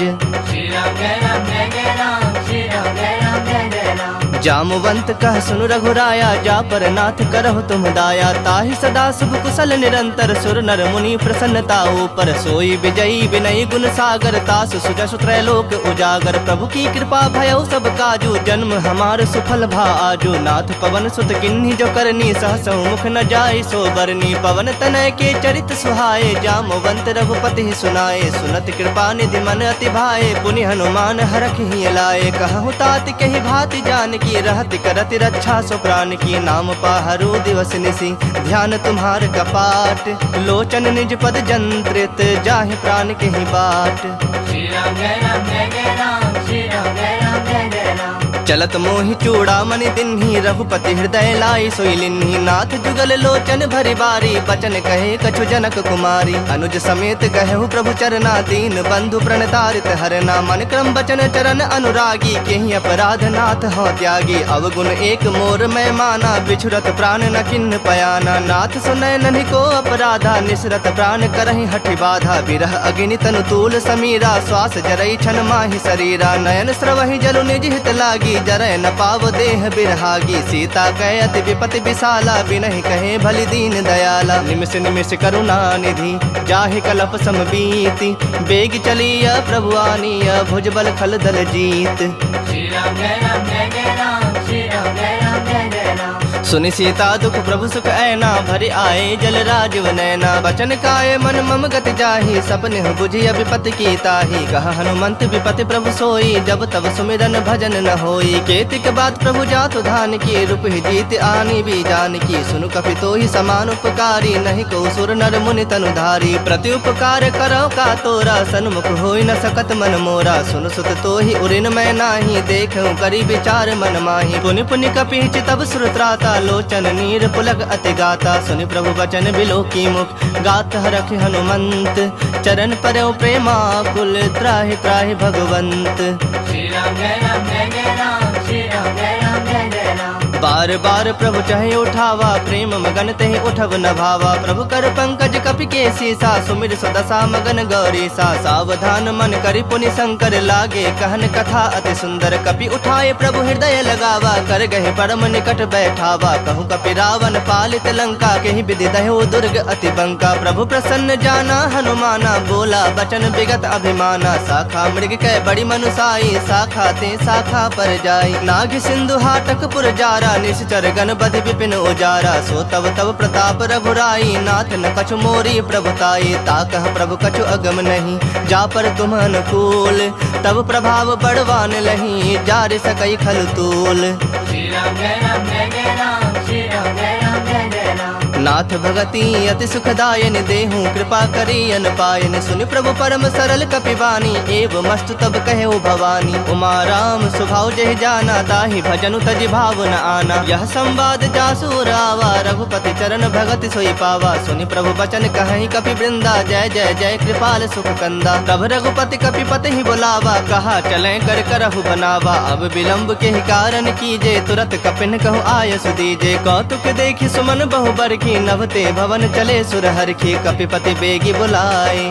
श्री राम जय राम जय जय राम, श्री राम जय राम जय जय राम। जामवंत कह सुनु रघुराया, जा पर नाथ करहु तुम दाया। ताहि सदा शुभ कुशल निरंतर, सुर नर मुनि प्रसन्नता ऊपर। सोई विजयी विनयी गुण सागर, तास सुजसु त्रैलोक उजागर। प्रभु की कृपा भयउ सब काजू, जन्म हमार सुफल भा आजू। नाथ पवन सुत किन्ही जो करनी, सहसहु मुख न जाय सो बरनी। पवन तनय के चरित सुहाए, जामवंत रघुपति ही सुनाए। सुनत कृपा निधि मन अति भाए, पुनि हनुमान हरख ही लाए। कहु तात कहि भाति जान की, रहत करत रक्षा सो प्राण की। नाम पाहरु दिवस निसी, ध्यान तुम्हार कपाट। लोचन निज पद जंत्रित, जाहि प्राण केहि बाट। श्री राम जय राम जय जय राम, श्री राम जय राम जय जय राम। चलत मोहि चूड़ामणि दिन्ही, रघुपति हृदय लाई सोई लिन्ही। नाथ जुगल लोचन भरि बारी, बचन कहे कछु जनक कुमारी। अनुज समेत कहु प्रभु चरना, दीन बंधु प्रणतारित हरना। मन क्रम बचन चरण अनुरागी, केहि अपराध नाथ हो त्यागी। अवगुण एक मोर मैं माना, बिछुरत प्राण न किन्ह पयाना। नाथ सुनय नन्हि को अपराधा, निसरत प्राण करहि हठि बाधा। बिरह अग्नि तनु तूल समीरा, श्वास जरई छन माहि शरीरा। नयन स्रवहि जलु निज हित लागी, जरय न पाव देह बिरहागी। सीता कहे अति विपति विशाला, बिनहि कहे भलि दीन दयाला। निमिष निमिष करुणा निधि, जाहि कलप सम बीति। बेग चलिया प्रभु आनिया, भुजबल खल दल जीत। श्री राम जय राम जय जय राम, श्री राम जय राम जय जय राम। सुनि सीता दुख प्रभु सुख ऐना, भरि आए जल राजीव नैना। बचन काय मन मम गति जाहि, सपने बुझिय विपति की ताहि। कहा हनुमंत विपति प्रभु सोई, जब तब सुमिरन भजन न होई। सोई केतिक बात प्रभु जातु धान की रूप ही जीत आनी भी जान की सुनु कपि तो ही समान उपकारी नहीं को सुर नर मुनि तनुधारी प्रति उपकार करो का तोरा सन्मुख होई न सकत मन मोरा सुन सुत तो ही उरिन मैं नाही देखूं करी विचार मन माही पुनि पुनि कपि चितब सुरत्राता लोचन नीर पुलक अति गाता सुनि प्रभु वचन बिलो की मुख गात हरख हनुमंत चरण परयो प्रेमा कुल त्राहि त्राहि भगवंत श्री राम जय राम जय जय राम श्री राम जय राम जय जय राम बार बार प्रभु चाहे उठावा प्रेम मगन तहि उठव न भावा प्रभु कर पंकज कपि के सीसा सुमिर सुदशा मगन गौरी सा सावधान मन करि पुनि शंकर लागे कहन कथा अति सुंदर कपि उठाए प्रभु हृदय लगावा कर गहे परम निकट बैठावा कहूँ कपि रावण पालित लंका केहि विधि दहो दुर्ग अति बंका प्रभु प्रसन्न जाना हनुमाना बोला बचन विगत अभिमाना शाखा मृग कै बड़ी मनुसाई शाखा ते शाखा पर जाई नाग सिंधु हाटक पुर जारा निश्चर गण बधि विपिन उजारा सो तब तब प्रताप रघुराई नाथ न कछु मोरी प्रभुताई ताकह प्रभु कछु अगम नहीं जा पर तुम अनुकूल तब प्रभाव बड़वान लही जार सकई खल तूल श्री राम जय राम जय जय राम श्री राम जय राम जय जय राम नाथ भगति अति सुखदायन देहूँ कृपा करी अन पायन सुनि प्रभु परम सरल कपिवानी एव मस्तु तब कहो भवानी उमा राम स्वभाव जय जाना ताहि भजनु तज भाव न आना यह संवाद जासु रावा रघुपति चरण भगति सोई पावा सुनि प्रभु बचन कहि कपि वृंदा जय जय जय कृपाल सुख कंदा तब रघुपति कपिपति ही बुलावा कहा चले कर करहु बनावा अब विलंब के ही कारण कीजे तुरत कपिन कहु आय सुदीजे कौतुक देखि सुमन बहु बरखी नभते भवन चले सुरहर की कपिपति बेगी बुलाए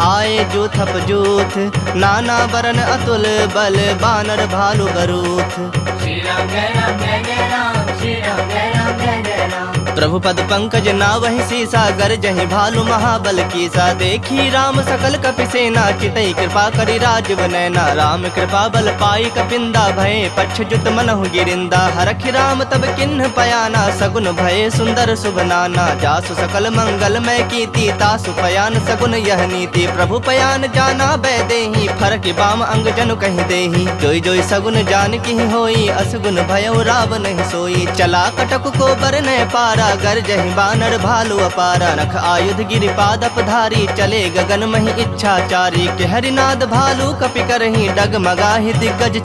आए जूथप जूथ नाना बरन अतुल बल बानर भालु बरूथ श्री राम जय राम जय जय राम श्री राम जय राम जय जय राम प्रभु पद पंकज नावहि सीसा गर जहि भालु महाबल कीसा देखी राम सकल कपि सेना चितई कृपा करि राजव नैना राम कृपा बल पाई कपिंदा भय पक्ष जुत मनहु गिरिंदा हरखि राम तब किन्ह पयाना सगुन भय सुंदर शुभ नाना जासु सकल मंगल मय कीति तासु पयान सगुन यह नीति प्रभु पयान जाना बै देहि फरक बाम अंग जनु कहि देहि जोई जोई सगुन जान की होई असगुन भयउ रावण नहीं सोई चला कटक को बर न पारा गर जहि बानर भालु अपारा नख आयुध गिरिपाद अपधारी चले गगन महि इच्छाचारी के हरिनाद भालु कपि करहि डगमगाहि दिग्गज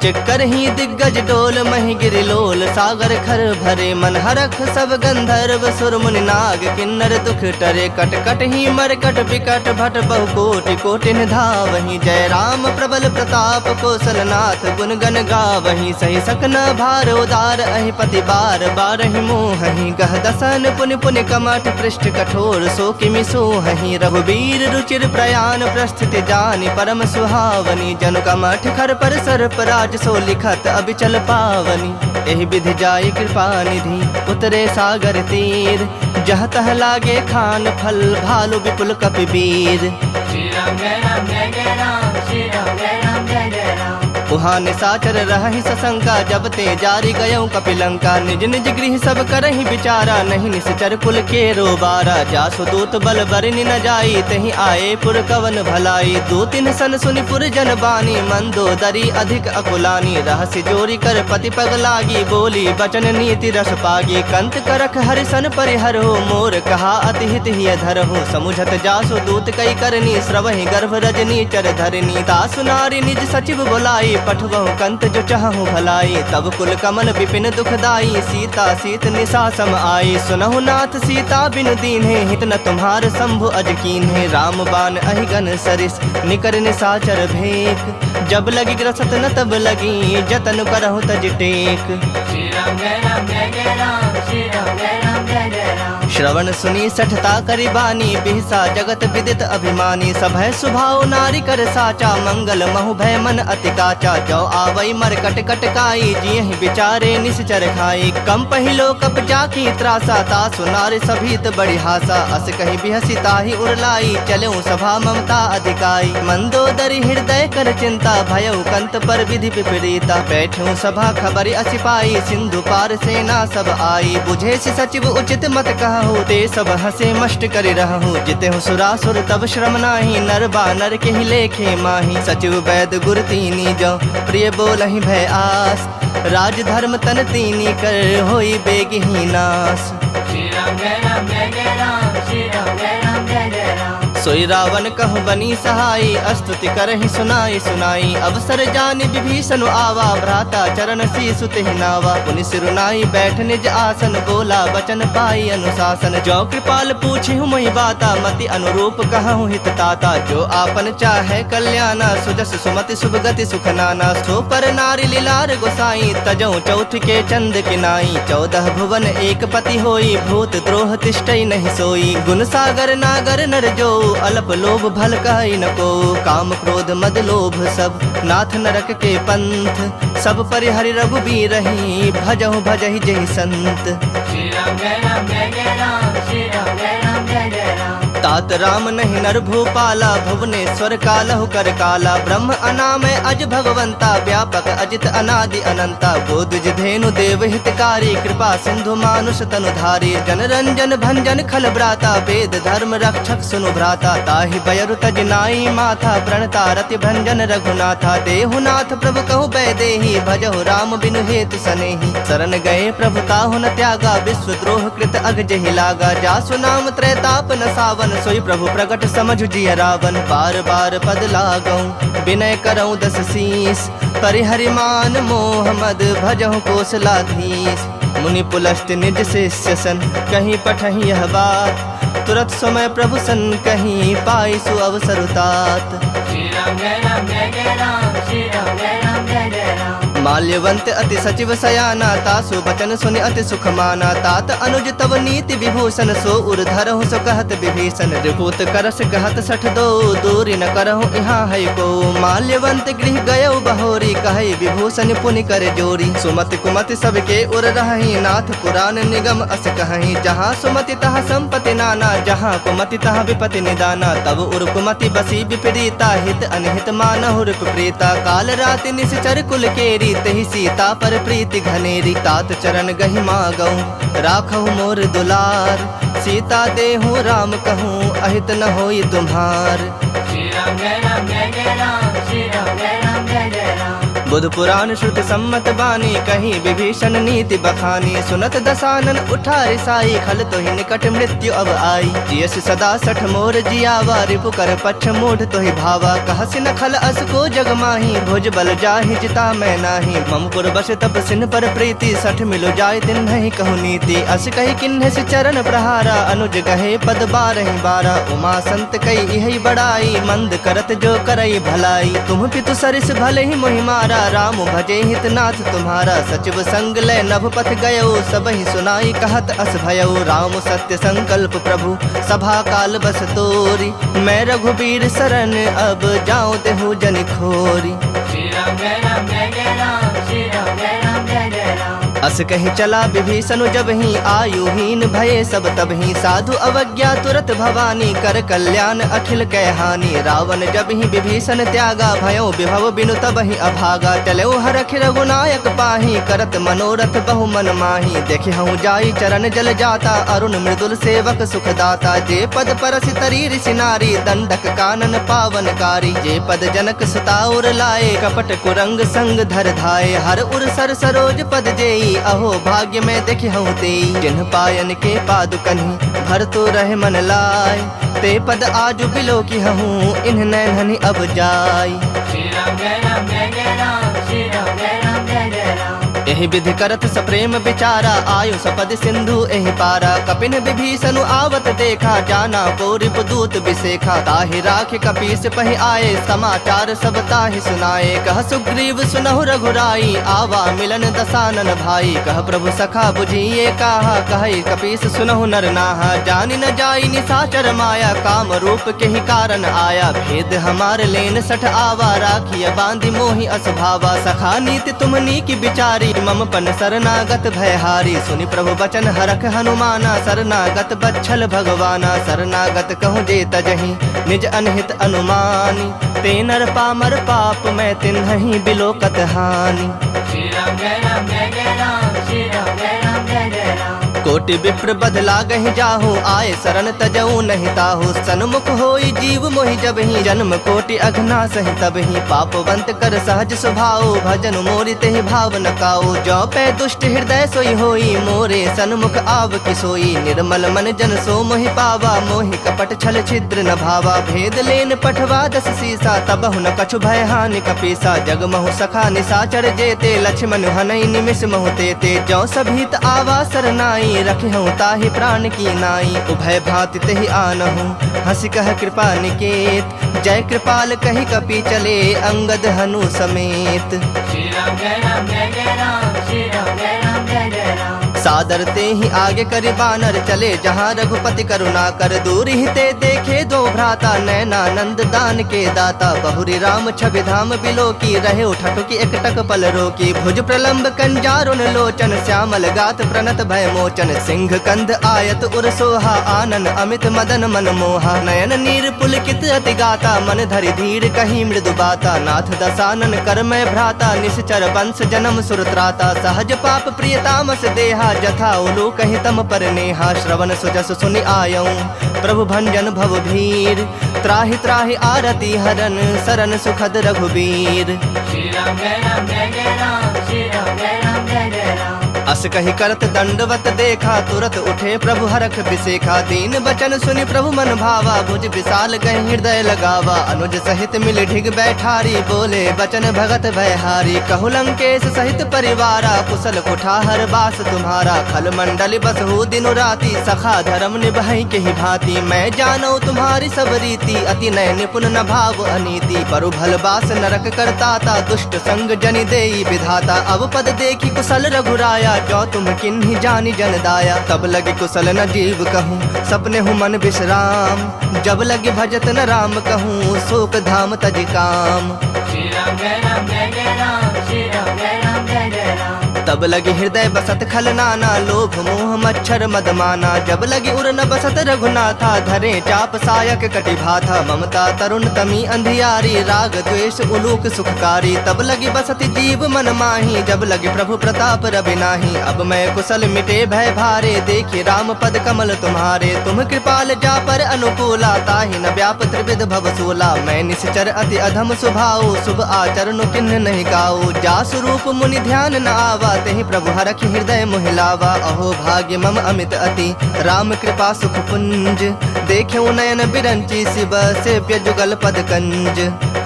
चिक्कर ही दिग्गज डोल महि गिरिलोल सागर खर भरे मन हरख सब गंधर्व सुर मुनि नाग किन्नर दुख टरे कट कट ही मरकट बिकट भट बहु कोटि कोटि धावहि जय राम प्रबल प्रताप कौशलनाथ गुण गण गावहि सही सकन भार उदार अहि पति बार बारहि मोहहि गह दसन पुनि पुनि कमठ पृष्ठ कठोर सो किमि सोहहि रघुबीर रुचिर प्रयाण प्रस्थिति जानि परम सुहावनी जनु कमठ खर पर सर्प राज सो लिखत अबिचल पावनी एहि विधि जाई कृपा निधि उतरे सागर तीर जह तह लागे खान फल भालु विपुल कपि वीर श्री राम जय राम जय जय राम श्री राम जय राम जय जय राम उहाँ निसाचर रहहि सशंका जब ते जारी गयऊ कपिलंका निज निज गृह सब करहि विचारा नहीं निश्चर कुल के रोबारा जासु दूत बल बरनि न जाई तहि आए पुर कवन भलाई दो तीन सन सुनि पुर जन बानी मंदोदरी अधिक अकुलानी रहस्य जोरी कर पति पग लागी बोली बचन नीति रस पागी कंत करख हरिसन परिहर हो मोर कहा अति हित ही धर हो समुझत जासु दूत कई करनी श्रवहि गर्भ रजनी चर धरनी तासु नारी निज सचिव बुलाई पठवहु कंत जो चाहूँ भलाई तब कुल कमन विपिन दुखदाई सीता सीत निशा सम आई सुनहु नाथ सीता बिनु दीन्हे हित न तुम्हार शंभु अज कीन्हे राम बाण अहिगन सरिस निकर निशाचर भेक जब लगी ग्रसत न तब लगी जतन करहु तज टेक श्री राम जय राम जय जय राम श्री राम जय राम जय जय राम श्रवण सुनी सठता करि बानी बिहसा जगत विदित अभिमानी सभय सुभाव नारी कर साचा मंगल महु भय मन अति काचा जो आवई मर कट कट काई जियहि विचारे निश्चर खाई कम पहिलो कप जाकी त्रासा तासु नारी सभीत बड़ी हासा अस कहि बिहसी ताहि उरलाई चलऊ सभा ममता अधिकाई मंदोदरी हृदय कर चिंता भयउ कंत पर विधि विपरीता बैठूं सभा खबरि असिपाई सिंधु पार सेना सब आई बुझे सि सचिव उचित मत कहो कहू ते सब हंसे मष्ट करि रहू। जिते हूँ सुरासुर तब श्रम नाही, नर बानर के ही लेखे माही। सचिव वैद गुर तीनी जो प्रिय बोलहि भय आस, राज धर्म तन तीनी कर होई बेगहि नास। श्री राम जय राम जय जय राम, श्री राम जय राम जय जय राम। सोई रावण कहु बनी सहाई, स्तुति करहि सुनाई सुनाई। अवसर जानि विभीषण आवा, भ्राता चरण शीसु तेहि नावा। पुनि सिरुनाई बैठ निज आसन, बोला वचन पाई अनुशासन। जो कृपाल पूछिहु मोहि बाता, मति अनुरूप कहूँ हित ताता। जो आपन चाहे कल्याणा, सुजस सुमति शुभ गति सुख नाना। सो पर नारी लीलार गोसाई, तजौ चौथ के चंद किनाई। 14 भुवन एक पति होई, भूत द्रोह तिष्ठई नहीं सोई। गुण सागर नागर नर जो, अल्प लोभ भल कहि न को। काम क्रोध मद लोभ सब, नाथ नरक के पंथ। सब परिहरि रघुबीर रही, भजहु भजहि जहि संत। श्री राम जय राम जय जय राम, श्री राम जय राम जय जय राम। तात राम नहीं नर भूपाला, भुवनेश्वर कालहु कर काला। ब्रह्म अनामय अज भगवंता, व्यापक अजित अनादि अनंता। गोदुज धेनु देव हितकारी, कृपा सिंधु मानुष तनुधारी। जन रंजन भंजन खल ब्राता, वेद धर्म रक्षक सुनु भ्राता। ताहि बयरु तज नाई माथा, प्रणता रति भंजन रघुनाथा। देहुनाथ प्रभु कहु बैदेही, भजहु राम बिनु हेतु सनेही। शरण गए प्रभु ताहु न त्यागा, विश्व द्रोह कृत अग जहि लागा। जासु नाम त्रैताप न सावन, सोई प्रभु प्रगट समझु जिय रावण। बार बार पद लागऊं, विनय करऊं 10 शीस। परिहरि मान मोह मद, भजहु कोसलाधीश। मुनि पुलस्त निज शिष्य सन, कहीं पठहि यह बात। तुरत समय प्रभु सन कहीं, पाई सु अवसर तात। श्री राम जय राम जय जय राम, श्री राम जय राम जय जय राम। माल्यवंत अति सचिव सयाना, तासु बचन सुनि अति सुख माना। तात अनुज तव नीति विभूषण, सो उर धरहु सो कहत विभीषण। रिपुत करस कहत 62, दूरी न करहु यहाँ है को। माल्यवंत गृह गयउ बहोरी, कहै विभूषण पुनि कर जोरी। सुमति कुमति सबके उर रहहि, नाथ पुराण निगम अस कहहि। जहाँ सुमति तहाँ संपत्ति नाना, जहाँ कुमति तहाँ विपति निदाना। तब उर कुमति बसी विपरीता, हित अनहित मानहु रिप प्रीता। काल राति निश्चर कुल केरी, तहि सीता पर प्रीति घनेरी। तात चरण गहि मागऊं, राखहु मोर दुलार। सीता देहु राम कहूँ, अहित न होई तुम्हार। श्री राम जय राम जय जय राम, श्री राम जय राम जय जय राम। बुध पुराण श्रुति सम्मत बानी, कहीं विभीषण नीति बखानी। सुनत दसानन उठा रिसाई, खल तोहि निकट मृत्यु अब आई। जियस सदा 60 मोर जियावा, रिपु कर पक्ष मूढ़ तोहि भावा। कहसि न खल अस को जग माही, भुज बल जाहि जिता मैं नाही। मम पुर बस तप सिन पर प्रीति, 60 मिलो जाय दिन नहीं कहु नीति। अस कहि किन्ह से चरण प्रहारा, अनुज गहे पद 12 उमा संत कई इहि बड़ाई, मंद करत जो करई भलाई। तुम पितु सरिस भले ही मोहि मारा, राम भजे हितनाथ तुम्हारा। सचिव संग लय नभ पथ गयो, सबहि सुनाई कहत अस भयउ। राम सत्य संकल्प प्रभु, सभा काल बस तोरी। मैं रघुबीर शरण, अब जाऊं देहु जन खोरी। श्री राम जय राम जय जय राम, श्री राम जय राम जय जय राम। अस कहीं चला विभीषण जब ही, आयुहीन भये सब तब ही। साधु अवज्ञा तुरत भवानी, कर कल्याण अखिल कै हानि। रावण जब ही विभीषण त्यागा, भयो विभव बिनु तब ही अभागा। चलो हरख रघुनायक पाही, करत मनोरथ बहु मन माही। देखे हूँ जाई चरण जल जाता, अरुण मृदुल सेवक सुखदाता। जे पद परसि तरी ऋषि नारी, दंडक कानन पावनकारी। जे पद जनक सुताउर लाए, कपट कुरंग संग धर धाये। हर उर सर सरोज पद जेई, अहो भाग्य में देखे हूँ तेई। जिन्ह पायन के पादुकन्हि, भर तो रहे मन लाय। ते पद आजु बिलो की हूँ, इन्ह नैनहनि अब जाय। श्री राम जय राम जय जय राम, श्री राम जय राम जय जय राम। यही विधि करत सप्रेम विचारा, आयु सपद सिंधु एहि पारा। कपिन विभीषण आवत देखा, जाना को रिपुदूत बिसेखा। ताहि राख कपीस पहि आए, समाचार सब ताहि सुनाए। कह सुग्रीव सुनहु रघुराई, आवा मिलन दसानन भाई। कह प्रभु सखा बुझिए कहा, कहे कपीस सुनहु नर नाहा। जानि न जाई निशाचर माया, काम रूप के ही कारण आया। भेद हमार लेन 60 आवा, राखिय बांधि मोहि असभावा। सखा नीति तुमनी की बिचारी, मम पन शरणागत भयहारी। सुनि प्रभु बचन हरख हनुमाना, शरणागत बच्छल भगवाना। शरणागत कहूँ जे तजहि, निज अनहित अनुमानी। ते नर पामर पाप, मैं तिन्हि बिलोकत हानि। श्री राम जय राम जय जय राम, श्री राम जय राम जय जय राम। कोटि विप्र बदला गहि जाहु, आए शरण तजऊ नहीं ताहु। सन्मुख होई जीव मोहि जब ही, जन्म कोटि अघना सहि तब ही। पापवंत कर सहज स्वभाव, भजन मोरि तेहि भाव न काऊ। जो पै दुष्ट हृदय सोई होई, मोरे सन्मुख आव कि सोई। निर्मल मन जन सो मोहि पावा, मोहि कपट छल छिद्र न भावा। भेद लेन पठवा दस सीसा, तबहु न कछु भय हानि कपीसा। जग महु सखा निसाचर जेते, लक्ष्मण हनई निमिष महु तेते। जो सभीत आवा सरनाई, रखहु ताहि प्राण की नाई। उभय भांति तेहि आनहु, हंसी कह कृपा निकेत। जय कृपाल कहि कपि चले, अंगद हनु समेत। श्री राम जय राम जय जय राम, श्री राम जय राम जय जय राम। सादर ते ही आगे करि बानर चले, जहाँ रघुपति करुणा कर। दूर ही ते देखे दो भ्राता, नैनानंद दान के दाता। बहुरी राम छवि धाम बिलो की, रहे उठटु की एकटक पल रोकी। भुज प्रलंब कंजारुन लोचन, श्यामल गात प्रणत भय मोचन। सिंह कंध आयत उर सोहा, आनन अमित मदन मन मोहा। नयन नीर पुलकित अति गाता, मन धरि धीर कही मृदु बाता। नाथ दसानन कर मैं भ्राता, निश्चर वंश जन्म सुरत्राता। सहज पाप प्रिय तामस देहा, जथा उलू कहि तम पर नेहा। श्रवण सुजस सुनि आयऊं, प्रभु भंजन भव भीर। त्राहि त्राहि आरती हरन, सरन सुखद रघुबीर। श्री राम जय राम जय जय राम, श्री राम जय राम जय जय राम। अस कहि करत दंडवत देखा, तुरत उठे प्रभु हरख बिसेखा। दीन बचन सुनि प्रभु मन भावा, भुज विशाल गहि हृदय लगावा। अनुज सहित मिल ढिग बैठारी, बोले बचन भगत भयहारी। कहु लंकेश सहित परिवारा, कुशल कुठार बास तुम्हारा। खल मंडल बसहु दिनु राति, सखा धर्म निभाई केहि भांति। मैं जानौ तुम्हारी सब रीति, अति नय निपुण न भाव अनीति। परु भल बास नरक करताता, दुष्ट संग जनि देई विधाता। अब पद देखी कुशल रघुराया, जो तुम किन्ही जानी जन दाया। तब लगे कुशल न जीव कहूँ, सपने हूँ मन विश्राम। जब लगे भजत न राम कहूँ, शोक धाम तज काम। श्री राम जय राम जय जय राम, श्री राम जय राम जय जय राम। तब लगे हृदय बसत खल नाना, लोभ मोह मच्छर मद माना। जब लगे उर न बसत रघुनाथा, धरे चाप सायक कटि भाथा। ममता तरुण तमी अंधियारी, राग द्वेष उलूक सुखकारी। तब लगी बसत जीव मन माही, जब लगे प्रभु प्रताप रवि नाही। अब मैं कुशल मिटे भय भारे, देखि राम पद कमल तुम्हारे। तुम कृपाल जा पर अनुकूला, ताहि न व्याप त्रिविध भव सूला। मैं निश्चर अति अधम स्वभाव, शुभ आचरण किन्ह नहीं गाऊ। जा स्वरूप मुनि ध्यान न आवा, तेहि प्रभु हरखि हृदय मोहिलावा। अहो भाग्य मम अमित अति, राम कृपा सुख पुंज। देख्यौ नयन बिरंची, शिव सेव्य जुगल पद कंज।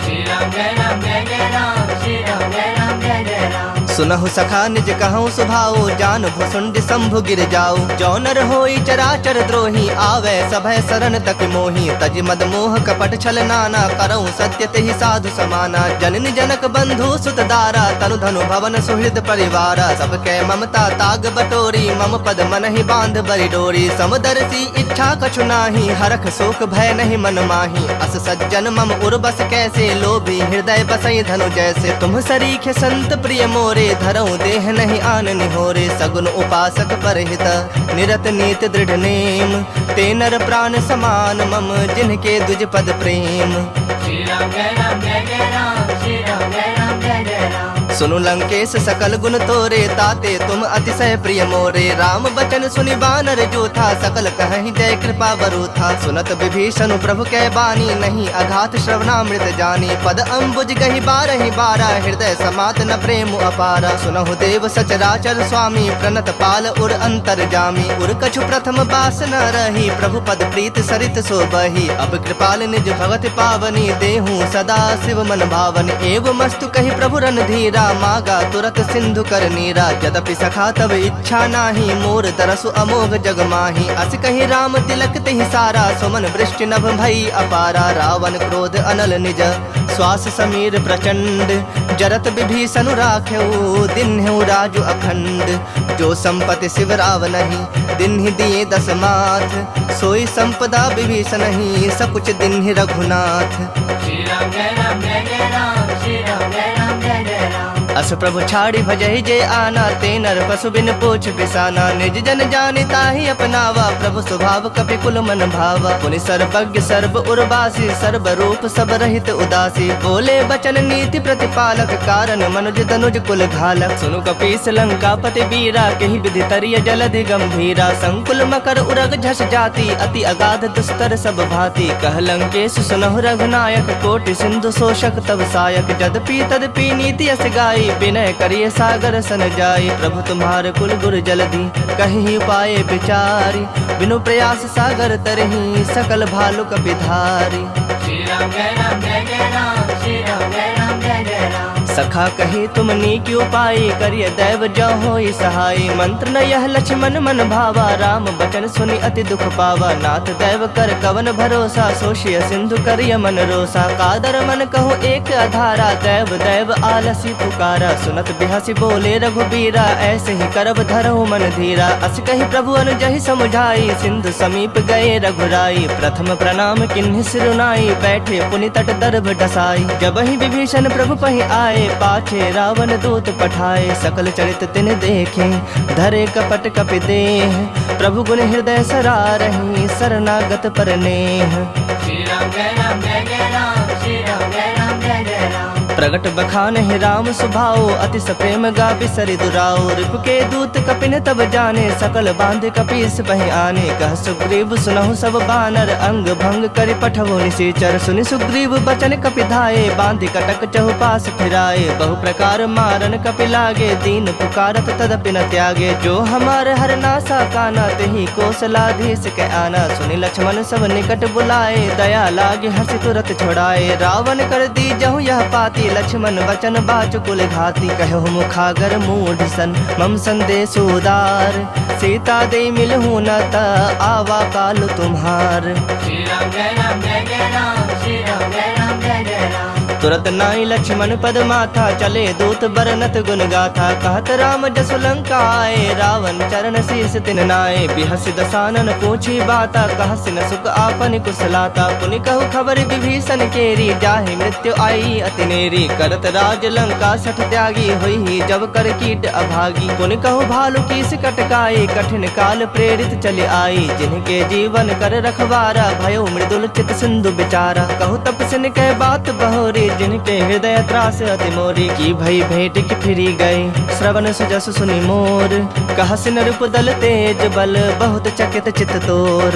श्री राम जय राम जय जय राम, श्री राम जय राम जय जय राम। सुनहु सखा निज कहूँ सुभाओ, जान भुसुंड शंभु गिर जाओ। जो नर होई चराचर द्रोही, आवे सभय शरण तक मोही। तज मद मोह कपट छल नाना, करऊँ सत्य तेहि साधु समाना। जननी जनक बंधु सुत दारा, तनु धनु भवन सुहृद परिवारा। सबके ममता ताग बटोरी, मम पद मन ही बांध बरि डोरी। समदर्शी इच्छा कछु नाही, हरख शोक भय नहीं मन माही। अस सज्जन मम उर्बस कैसे, लोभी हृदय बसई धनु जैसे। तुम सरीख संत प्रिय मोरे, धरऊं देह नहीं आन निहोरे। सगुन उपासक परहित, निरत नीत दृढ़ नेम। ते नर प्राण समान मम, जिनके द्विज पद प्रेम। श्री राम जय राम जय जय राम, श्री राम जय राम जय जय राम। सुनु लंकेश सकल गुण तोरे, ताते तुम अतिशय प्रिय मोरे। राम बचन सुनि बानर जो था, सकल कहि जय कृपा बरु था। सुनत विभीषण प्रभु कै बानी, नहीं अघात श्रवणामृत जानी। पद अम्बुज गहि बारहि बारा, हृदय समात न प्रेम अपारा। सुनहु देव सचराचर स्वामी, प्रणत पाल उर अंतर जामी। उर कछु प्रथम बास न रही, प्रभु पद प्रीत सरित सोबही। अब कृपाल निज भगत पावनी, देहूँ सदा शिव मन भावनी। एवं मस्तु कहि प्रभु रणधीरा, मागा तुरत सिंधु कर नीरा। यद्यपि सखा तब इच्छा नाही, मोर तरसु अमोघ जग माही। अस कहि राम तिलक तेहि सारा, सुमन वृष्टि नभ भई अपारा। रावण क्रोध अनल निज, श्वास समीर प्रचंड। जरत विभीषण राख्यऊ, दिन्हु राजु अखंड। जो संपत्ति शिव राव नहीं, दिन्हि दिए दस माथ। सोई संपदा विभीषण ही, सकुच दिन्हि रघुनाथ। श्री राम जय राम जय जय राम, श्री राम जय राम जय जय राम। अस प्रभु छाड़ी भजहि जे आना, ते नर पशु बिन पूछ बिसाना। निज जन जानि ताहि अपनावा, प्रभु स्वभाव कपि कुल मन भावा। पुनि सर्वज्ञ सर्व उर्वासी, सर्व रूप सब रहित उदासी। बोले बचन नीति प्रतिपालक, कारण मनुज तनुज कुल घालक। सुनु कपीस लंकापति बीरा, केहि विधि तरिय जलधि गंभीरा। संकुल मकर उरग झस जाति, अति अगाध दुस्तर सब भांति। कह लंकेश सुनहु रघुनायक, कोटि सिंधु शोषक तब सायक। जदपि तदपि नीति अस गाई, विनय करिए सागर सन जाई। प्रभु तुम्हारे कुल गुर जलधि, कहि पाए विचारी। बिनु प्रयास सागर तरहि, सकल भालु कपिधारी। श्री राम जय राम जय जय राम, श्री राम जय राम जय जय राम। सखा कही तुम नीक उपाय, करिय दैव जो होई सहाय। मंत्र न यह लक्ष्मण मन भावा, राम बचन सुनि अति दुख पावा। नाथ दैव कर कवन भरोसा, सोशिय सिंधु करिय मन रोसा। कादर मन कहो एक अधारा, दैव दैव आलसी पुकारा। सुनत बिहसी बोले रघुबीरा, ऐसे ही करब धरहु मन धीरा। अस कही प्रभु अनुजहि समुझाई, सिंधु समीप गए रघुराई। प्रथम प्रणाम किन्हि सिरुनाई, बैठे पुनि तट दर्भ डसाई। जब ही विभीषण प्रभु पहि आए, पाछे रावण दूत पठाए। सकल चरित तिन देखे, धरे कपट कपि देह। प्रभु गुण हृदय सरारहि, शरणागत पर नेह। श्री राम जय राम जय जय राम, श्री राम जय राम जय जय राम। प्रगट बखान है राम सुभाओ, अति सप्रेम गावि सरि दुराओ। रिपु के दूत कपिन तब जाने, सकल बांध कपीस बहि आने। कह सुग्रीव सुनहु सब बानर, अंग भंग करि पठवो निशाचर। सुनि सुग्रीव बचन कपि धाये, बांधि कटक चहुपास फिराए। बहु प्रकार मारन कपि लागे, दीन पुकारत तदपि न त्यागे। जो हमार हर नासा काना, तेहि कौशलाधीश के आना। सुनि लक्ष्मण सब निकट बुलाए, दया लागे हर्षि तुरत छोड़ाए। रावण कर दी जहु यह पाती, लक्ष्मण वचन बाचु कुल घाती। कहो मुखागर मूढ़ सन, मम संदेश उदार। सीता दे मिलहु न ता, आवा काल तुम्हार। श्री राम जय राम जय जय राम, श्री राम जय राम जय जय राम। तुरत नाई लक्ष्मण पद माथा, चले दूत बरनत गुण गाथा। कहत राम जसु लंका आए, रावण चरण शीस तिन नाए। बिहसि दसानन पूछी बाता, कहसि न सुख आपन कुशलाता। पुनि कहु खबर विभीषण केरी, जाहि मृत्यु आई अति नेरी। करत राज लंका सठ त्यागी, होई जब कर कीट अभागी। पुनि कहु भालु कीस कटकाई, कठिन काल प्रेरित चले आई। जिनके जीवन कर रखवारा, भयो मृदुल चित सिंधु बिचारा। कहु तपस्विन कह बात बहोरी, जिनके हृदय त्रास अति मोरी। की भई भेंट की फिरी गए, श्रवण सुजस सुनि मोर। कहसि नृप दल तेज बल, बहुत चकित चित तोर।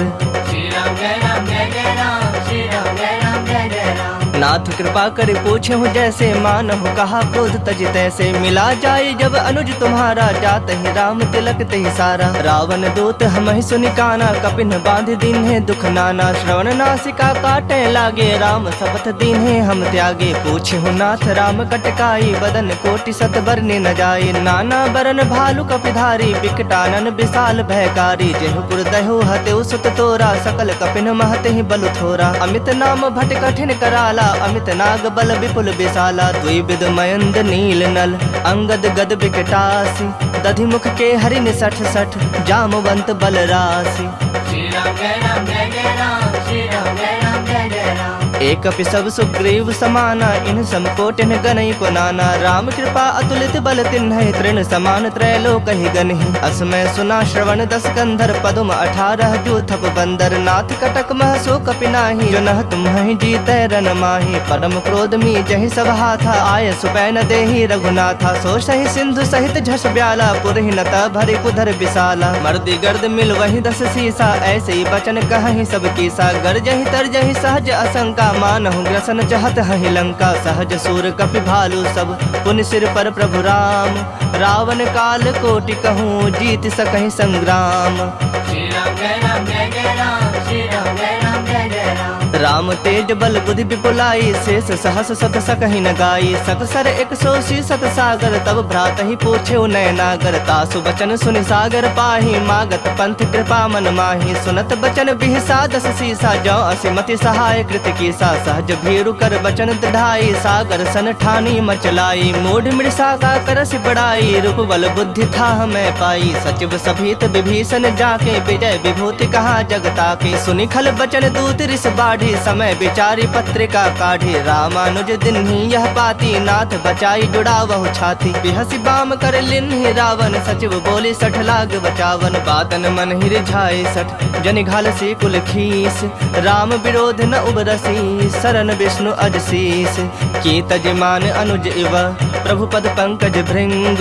श्री राम जय राम जय जय राम, श्री राम जय राम जय जय राम। नाथ कृपा कर पूछे हूँ जैसे, मानहु कहा क्रोध तज तैसे। मिला जाए जब अनुज तुम्हारा, जात ही राम तिलक तेहि सारा। रावण दूत हमहि सुनि काना, कपिन बांध दीन्हे दुख नाना। श्रवण नासिका काटे लागे, राम शपथ दीन्हे हम त्यागे। पूछे हूँ नाथ राम कटकाई, बदन कोटि सत बरने न जाए। नाना बरन भालु कपिधारी, बिकटानन विशाल भयकारी। जेहु पुर दहु हतेउ सुत तोरा, सकल कपिन महते ही बलु थोरा। अमित नाम भट कठिन कराला, अमित नाग बल विपुल विशाला। द्विविध मयंद नील नल, अंगद गद बिकटासी। दधि मुख के हरिन सठ सठ, जामवंत बल राशि। श्री राम जय राम जय जय राम, श्री राम जय राम जय जय राम। एक सब सुग्रीव समाना, इन समकोटिन गनई को नाना। राम कृपा अतुलित बल तिन्ह, तृण समान त्रैलोक ही गनहि। असमय सुना श्रवण दस कंधर, पदुम 18 जो थप बंदर। नाथ कटक मह सो कपिनाही, जो नह तुम्हि जीतै रन माही। परम क्रोध मी जहि सब हाथा, आय सुपैन देहि रघुनाथा। सो सहि सिंधु सहित झस ब्याला, पुरहि नत भरि कुधर विशाला। मर्दी गर्द मिल वही 10 सीसा, ऐसे ही बचन कहहि सब कीसा। गरजहि तरजहि सहज असंका, मानहु ग्रसन चाहत हहि लंका। सहज सूर कपि भालु सब, पुनि सिर पर प्रभु राम। रावण काल कोटि कहूँ, जीत सकहि संग्राम। श्री राम जय राम जय जय राम, श्री राम जय राम जय जय राम। राम तेज बल बुद्धि विपुलाई, शेष सहस सत सकहि न गाई। सकसर 180 सत सागर, तब भ्रात ही पूछे नय नागर। तासु बचन सुनि सागर पाही, मागत पंथ कृपा मन माही। सुनत बचन बिहसा 10 सीसा, जो असिमति सहाय कृत कीसा। सहज भीरु कर बचन दृढ़ाई, सागर सन ठानी मचलाई। मूढ़ मृषा का करस बड़ाई, रूप बल बुद्धि था मैं पाई। सचिव सभीत विभीषण जाके, विजय विभूति कहा जगता के। सुनि खल बचन दूत रिस बाढ़, बाढ़ी, समय विचारी पत्रिका काढ़ी। रामानुज दिन्ही यह पाती, नाथ बचाई जुड़ा बहु छाती। बिहसी बाम कर लिन्ही रावण, सचिव बोली 60 लाग बचावन। बातन मन ही रिझाए 60, जनि घाल सी कुल खीस। राम विरोध न उबरसी, शरण विष्णु अजशीस। की तजमान अनुज इव, प्रभु पद पंकज भृंग।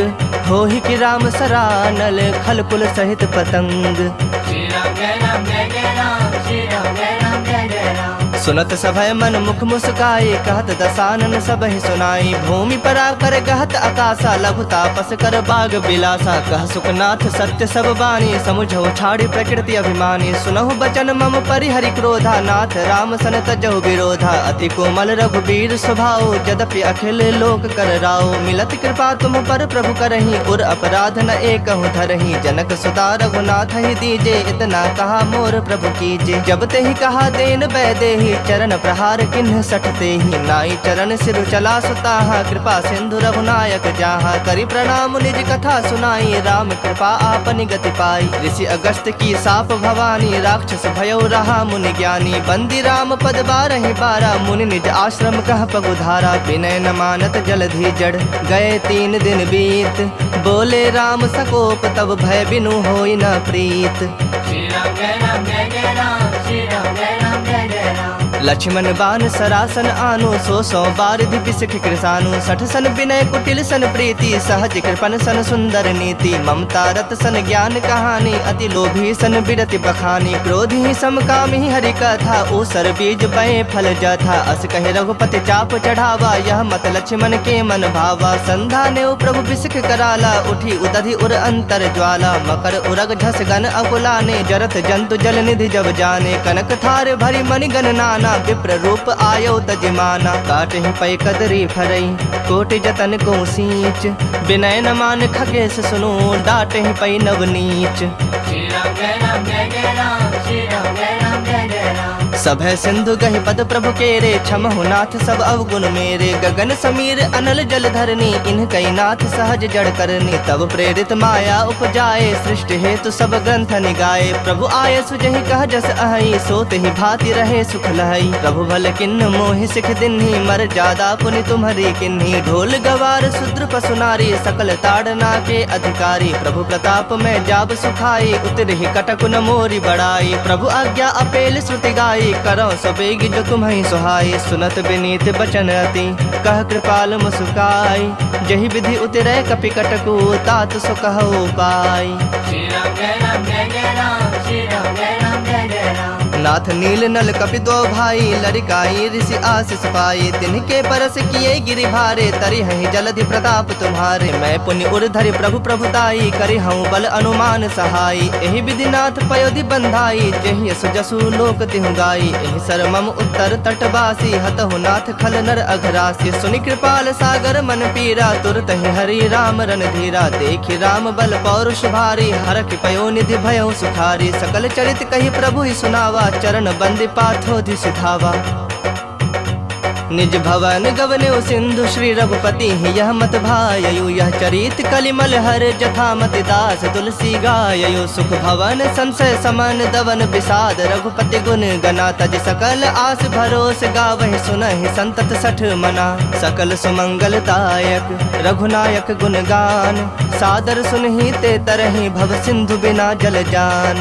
होहि कि राम सरानल, खल कुल सहित पतंग। श्री राम जय राम जय जय राम, श्री राम जय राम जय जय राम। सुनत सभय मन मुख मुस्काई, कहत दसानन सबहि सुनाई। भूमि परा कर गहत आकाशा, लघु तापस कर बाग बिलासा। कह सुखनाथ सत्य सब बानी, समुझो छाड़ी प्रकृति अभिमानी। सुनहु बचन मम परिहरि क्रोधा, नाथ राम सन तजहु विरोधा। अति कोमल रघुबीर स्वभाव, यद्यपि अखिल लोक कर राव। मिलत कृपा तुम पर प्रभु करही, उर अपराध न एकहु धरही। जनक सुता रघुनाथ ही दीजे, इतना कहा मोर प्रभु कीजे। जब ते ही कहा देन बैदेही, चरण प्रहार किन्ह सठते ही। नाई चरण सिर चला सुताहा, कृपा सिंधु रघुनायक जाहा। करि प्रणाम निज कथा सुनाई, राम कृपा आपनि गति पाई। ऋषि अगस्त की साप भवानी, राक्षस भयो रहा मुनि ज्ञानी। बंदी राम पद बारहि बारा, मुनि निज आश्रम कह पगुधारा। विनय न मानत जलधि जड़, गए 3 दिन बीत। बोले राम सकोप, तब भय बिनु होई न प्रीत। श्री राम जय राम जय जय राम, श्री राम जय राम जय जय राम। लक्ष्मण बान सरासन आनु, 100 बारिधि बिसख कृसानु। 60 सन विनय कुटिल सन प्रीति, सहज कृपन सन सुंदर नीति। ममता रत सन ज्ञान कहानी, अति लोभी सन बिरति बखानी। क्रोधी समकामी हरि कथा, ऊसर बीज बए फल जथा। अस कहे रघुपति चाप चढ़ावा, यह मत लक्ष्मण के मन भावा। संधा ने प्रभु बिसख कराला, उठी उदधि उर अंतर ज्वाला। मकर उरग झस गन अकुलाने, जरत जंतु जल निधि जब जाने। कनक थार भरी मणि गण नाना, विप्र रूप आयो तजमाना। काटहि पै कदरी फरई, कोटि जतन को सींच। विनय न मान खगेश सुनो, डांटहि पै नवनीच। श्री राम जय राम जय जय राम, श्री राम जय राम जय जय राम। सभय सिंधु गहि पद प्रभु केरे, क्षमहु नाथ सब अवगुण मेरे। गगन समीर अनल जल धरनी, इन्ह कई नाथ सहज जड़ करनी। तब प्रेरित माया उपजाए, सृष्टि हेतु सब ग्रंथ निगाए। प्रभु आय सुजहि कह जस अहई, सोत ही भांति रहे सुख लहई। प्रभु भल किन्न मोहि सिख दिन्ही, मर जादा पुनि तुम्हरी किन्ही। ढोल गवार शूद्र पशु नारी, सकल ताड़ना के अधिकारी। प्रभु प्रताप में जाब सुखाई, उतरहि कटक न मोरी बड़ाई। प्रभु आज्ञा अपेल श्रुति गाई, करो सबेग जो तुम्हें सुहाई। सुनत विनीत बचन अति, कह कृपाल मुस्काई। जहि विधि उतरै कपि कटकु, तात सो कहो पाई। श्री राम जय राम जय जय राम, श्री राम जय राम जय जय राम। नाथ नील नल कपि दो भाई, लड़काई ऋषि आशीष पाई। तिनके परस किए गिरि भारे, तरि हहि जलधि प्रताप तुम्हारे। मैं पुण्य उर धरि प्रभु प्रभुताई, करि हूँ बल अनुमान सहाई। एहि विधि नाथ पयोधि बंधाई, जेहि यशु जसु लोक तिहु गाई। एहि सर मम उत्तर तटवासी, हतहु नाथ खल नर अघरासी। सुनि कृपाल सागर मन पीरा, तुरत ही हरि राम रणधीरा। देखि राम बल पौरुष भारी, हरखि पयो निधि भयो सुखारी। सकल चरित कहि प्रभु ही सुनावा, चरण बंदी पाथोधि सिधावा। निज भवन गवने सिंधु, श्री रघुपति यह मत भाययु। यह चरित कलिमल हर, जथा मति दास तुलसी गाययु। सुख भवन संशय समन, दवन विषाद रघुपति गुण गना। तज सकल आस भरोस, गावहि सुनहि संतत 60 मना। सकल सुमंगलदायक रघुनायक गुण गान, सादर सुनहि ते तरहि भव सिंधु बिना जल जान।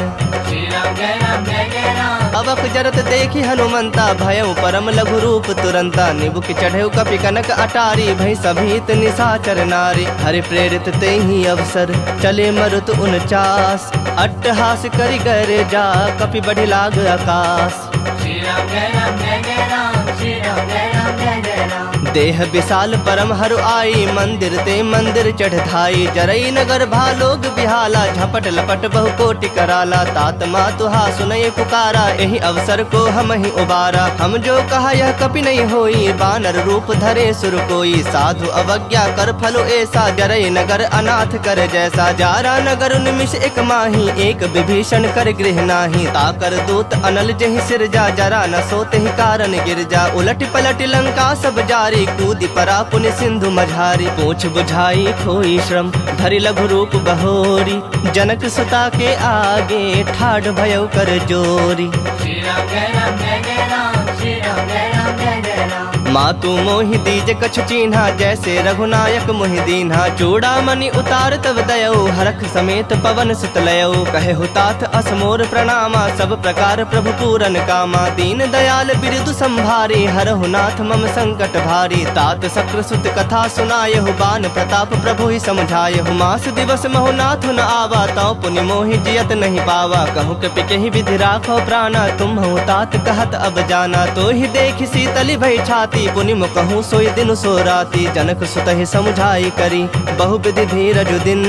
श्री राम जय राम जय जय राम। अवक जरत देखी हनुमंता, भयउ परम लघु रूप तुरंता। निबुक चढ़ेउ कपि कनक अटारी, भई सभीत निशाचर नारी। हरि प्रेरित तेहि अवसर, चले मरुत 49। अट्टहास करि कर जा, कपि बढ़ि लाग आकाश। श्री राम जय राम जय जय राम, श्री राम जय राम जय जय राम। देह विशाल परम हरु आई, मंदिर ते मंदिर चढ़ धाई। जरई नगर भालोग बिहाला, झपट लपट बहु कोटि कराला। तात मातुहा सुनय पुकारा, एहि अवसर को हम ही उबारा। हम जो कहा यह कपि नहीं होई, बानर रूप धरे सुर कोई। साधु अवज्ञा कर फलो ऐसा, जरई नगर अनाथ कर जैसा। जारा नगर निमिष एक माही, एक विभीषण कर गृह नाही। ताकर दूत अनल जहि सिर जा, जरा डरा न सोते ही कारण गिर जा। उलट पलट लंका सब जारी, कूद परा पुण्य सिंधु मझारी। पूछ बुझाई खोई श्रम, धरि लघु रूप बहोरी। जनक सुता के आगे ठाढ़ भयो कर जोरी। श्री राम जय राम जय जय राम, श्री राम जय राम जय जय राम। मातु मोहि दीज कछु चीन्हा, जैसे रघुनायक मोहि दीन्हा। चूड़ामणि उतार तब दयऊ, हरख समेत पवन सुत लयऊ। कहे हुतात असमोर प्रणामा, सब प्रकार प्रभु पूरन कामा। दीन दयाल बिरदु संभारी, हरहु नाथ मम संकट भारी। तात सक्र सुत कथा सुनायहु, बान प्रताप प्रभु ही समझायहु। मास दिवस महु नाथ न आवा, तौ पुनि मोहि जियत नहीं पावा। कहूँ कपि केहि विधि राखो प्राणा, तुम हूँ तात कहत अब जाना। तो ही देख शीतली भई छाती, पुनि मुकहूँ सोई दिन सो राती। जनक सुत ही समुझाई करी, बहु विधि धीरज दिन।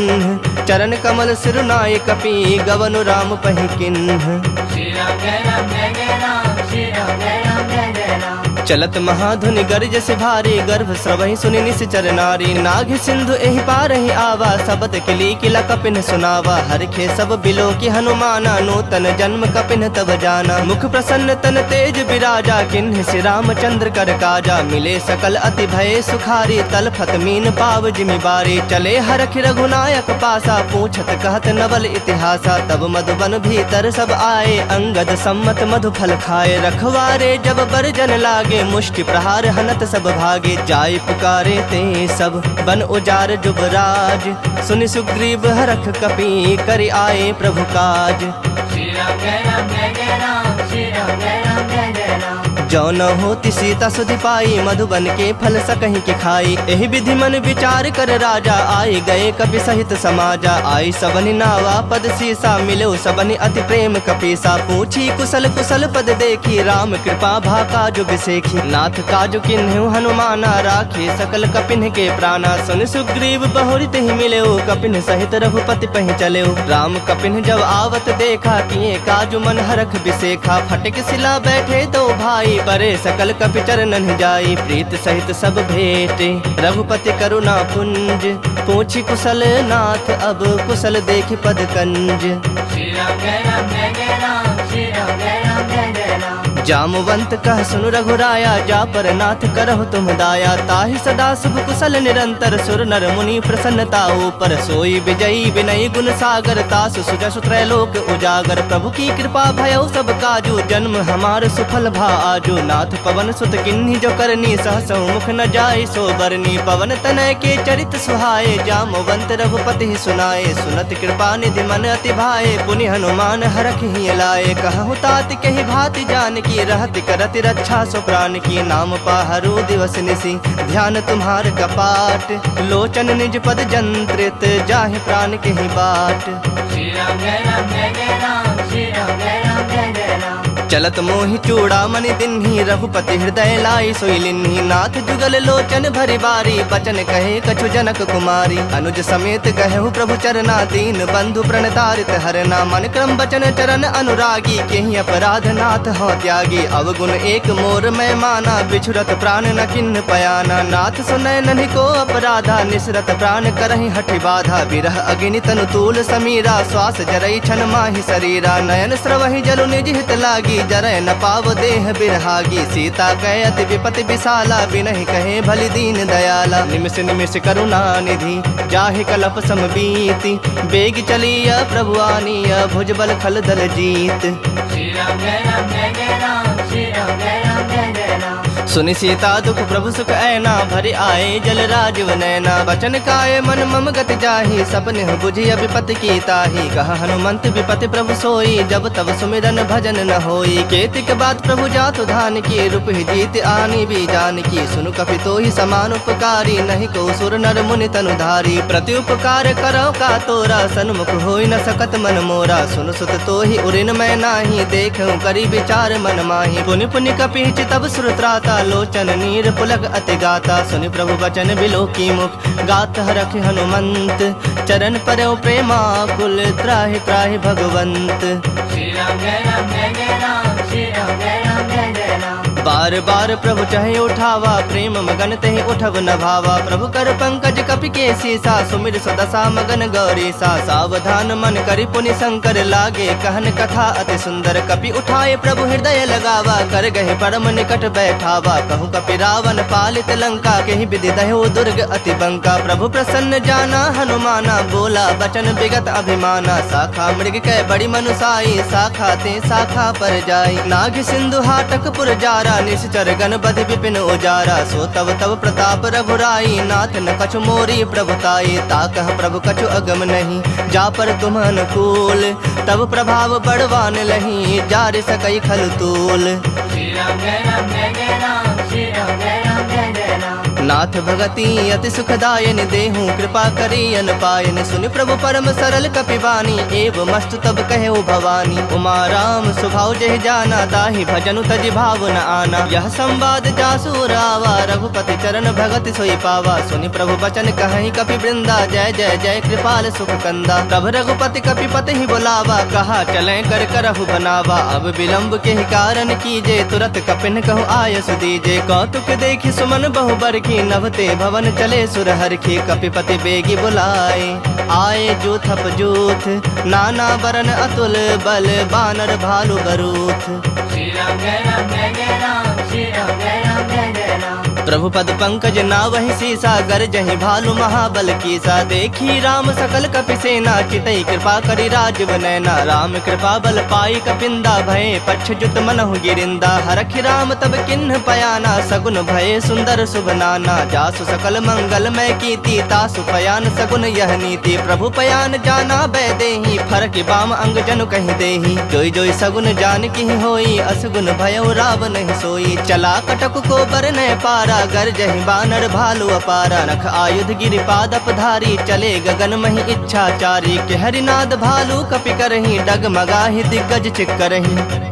चरण कमल सिरुनाय कपि, गवनु राम पहि किन्ह। श्री राम जय राम जय जय राम, श्री राम जय राम जय जय राम। चलत महाधुनि गर्ज से भारी, गर्भ स्रवहि सुनि निश्चर नारी। नाग सिंधु एहि पारहि आवा, सबद किली किला कपिन सुनावा। हरखे सब बिलो की हनुमाना, नूतन जन्म कपिन तब जाना। मुख प्रसन्न तन तेज विराजा, किन्ह श्री रामचंद्र कर काजा। मिले सकल अति भय सुखारी, तलफत मीन पाव जिमि बारी। चले हरख रघुनायक पासा, पूछत कहत नवल इतिहासा। तब मधुबन भीतर सब आए, अंगद सम्मत मधु फल खाए। रखवारे जब बरजन लागे, मुष्टि प्रहार हनत सब भागे। जाय पुकारे ते सब, बन उजार जुबराज। सुनि सुग्रीव हरख कपि, करि आए प्रभु काज। श्री राम जय राम जय जय राम, श्री राम जय राम जय जय राम। जो न होती सीता सुधि पाई, मधुबन के फल सकहीं के खाई। एहि विधि मन विचार कर राजा, आए गए कपि सहित समाजा। आई सबनि नावा पद सीसा, मिलो सबनि अति प्रेम कपीसा। पूछी कुशल कुशल पद देखी, राम कृपा भा काजु बिसेखी। नाथ काजु किन्हु हनुमाना, राखे सकल कपिन के प्राणा। सुन सुग्रीव बहुरित ही मिलेऊ, कपिन सहित रघुपति पहि चलेऊ। राम कपिन जब आवत देखा, किए काजु मन हरख बिसेखा। फटक सिला बैठे तो भाई, परे सकल कपि चरणन जाई। प्रीत सहित सब भेटे, रघुपति करुणा पुंज। पूछी कुशल नाथ, अब कुशल देख पद कंज। श्री राम जय राम जय जय राम, श्री राम जय राम जय जय राम। जामवंत कह सुनु रघुराया, जा पर नाथ करहु तुम दाया। ताहि सदा शुभ कुशल निरंतर, सुर नर मुनि प्रसन्नता ऊपर। सोई विजयी विनयी गुण सागर, तासु सुजसु त्रैलोक उजागर। प्रभु की कृपा भयउ सब काजू, जन्म हमार सुफल भा आजू। नाथ पवन सुत किन्ही जो करनी, सहसहु मुख न जाय सो बरनी। पवन तनय के चरित सुहाए, जामवंत रघुपति सुनाए। सुनत कृपा निधि मन अति भाए, पुनि हनुमान हरख ही लाए। कहु तात कहि भाति जानकी, रहत करत रक्षा सो प्राण की। नाम पाहरु दिवस निसी, ध्यान तुम्हार कपाट। लोचन निज पद जंत्रित, जाहि प्राण के ही बाट। श्री राम जय राम जय जय राम, श्री राम जय राम जय जय राम। चलत मोहि चूड़ामणि दिन्ही, रघुपति हृदय लाई सोई लिन्ही। नाथ जुगल लोचन भरि बारी, बचन कहे कछु जनक कुमारी। अनुज समेत गहु प्रभु चरना, दीन बंधु प्रणतारित हरना। मन क्रम बचन चरण अनुरागी, केहि अपराध नाथ हो त्यागी। अवगुण एक मोर मैं माना, बिछुरत प्राण न किन्ह पयाना। नाथ सुनय नन्हि को अपराधा, निसरत प्राण करहि हठि बाधा। विरह अग्नि तनु तूल समीरा, श्वास जरई छन माहि शरीरा। नयन स्रवहि जलु निज हित लागी, जरय न पाव देह बिरहागी। सीता कहे अति विपति विशाला, बिनहि कहे भलि दीन दयाला। निमिष निमिष करुणा निधि, जाहि कलप सम बीति। बेग चलिया प्रभु आनिया, भुजबल खल दल जीत। श्री राम जय राम जय जय राम, श्री राम जय राम जय जय राम। सुनि सीता दुख प्रभु सुख ऐना, भरि आए जल राजीव नैना। बचन काय मन मम गति जाहि, सपने बुझि विपति की ताहि। कह हनुमंत विपति प्रभु सोई, जब तब सुमिरन भजन न होई। केतिक बात प्रभु जातु धान की, रूप ही जीत आनी भी जान की। सुनु कपि तोहि समान उपकारी, नहीं को सुर नर मुनि तनु धारी। प्रति उपकार करो का तोरा, सन्मुख होई न सकत मन मोरा। सुन सुत तोहि उरिन मैं नाही, देखूं करी विचार मन माही। पुनि पुनि कपि चितब सुर त्राता, लोचन नीर पुलक अति गाता। सुनि प्रभु बचन बिलो की मुख, गात हरख हनुमंत। चरण परौ प्रेमाकुल, त्राहि त्राहि भगवंत। श्री राम जय राम जय जय राम, श्री राम जय राम जय जय राम। बार बार प्रभु चाहे उठावा, प्रेम मगन तहि उठव न भावा। प्रभु कर पंकज कपि के सीसा, सुमिर सदसा मगन गौरीसा। सावधान मन करि पुनि शंकर लागे, कहन कथा अति सुंदर। कपि उठाए प्रभु हृदय लगावा, कर गहे परम निकट बैठावा। कहु कपि रावण पालित लंका, केहि विधि दह्यो दुर्ग अति बंका। प्रभु प्रसन्न जाना हनुमाना, बोला बचन विगत अभिमाना। शाखा मृग कै बड़ी मनुसाई, शाखा ते शाखा पर जाई। नाग सिंधु हाटक पुर जारा, निश्चर गण बधि विपिन उजारा। सो तब तब प्रताप रघुराई, नाथ न कछु मोरी प्रभुताई। ताकह प्रभु कछु अगम नहीं, जा पर तुम अनुकूल। तब प्रभाव बड़वान लही, जार सकई खल तूल। श्री राम जय राम जय जय राम, श्री राम जय राम जय जय राम। नाथ भगति अति सुखदायन, देहूँ कृपा करी अन पायन। सुनि प्रभु परम सरल कपिबानी, एव मस्तु तब कहे भवानी। उमा राम स्वभाव जह जाना, ताहि भजनु तजि भाव न आना। यह संवाद जासु रावा, रघुपति चरण भगति सोई पावा। सुनि प्रभु बचन कहि कपि वृंदा, जय जय जय कृपाल सुख कंदा। तब रघुपति कपिपति ही बुलावा, कहा चलें कर करहु बनावा। अब विलंब के कारण कीजे, तुरत कपिन कहु आयस दीजे। कौतुक देखि सुमन बहु बर की, नवते भवन चले सुरहर की। कपिपति बेगी बुलाए, आए जूथप जूथ। नाना बरन अतुल बल, बानर भालु बरूथ। श्री राम जय राम जय जय राम, श्री राम जय राम जय जय राम। प्रभु पद पंकज नावहि सीसा, गर जहि भालु महाबल कीसा। देखी राम सकल कपि सेना, चितई कृपा करि राजीव नैना। राम कृपा बल पाई कपिंदा, भये पक्ष जुत मनहु गिरिंदा। हरखि राम तब किन्ह पयाना, सगुन भये सुंदर शुभ नाना। जासु सकल मंगल मय कीर्ति, तासु पयान सगुन यह नीति। प्रभु पयान जाना बैदेही, फरक बाम अंग जनु कहि देही। जोई जोई सगुन जान की होई, असगुन भयो रावण नहीं सोई। चला कटक को बर न पारा, गर जहि बानर भालु अपारा। नख आयुध गिरि पादप धारी, चले गगन मही इच्छाचारी। के हरिनाद भालु कपि करही, डगमगाहि दिग्गज चिक्करही।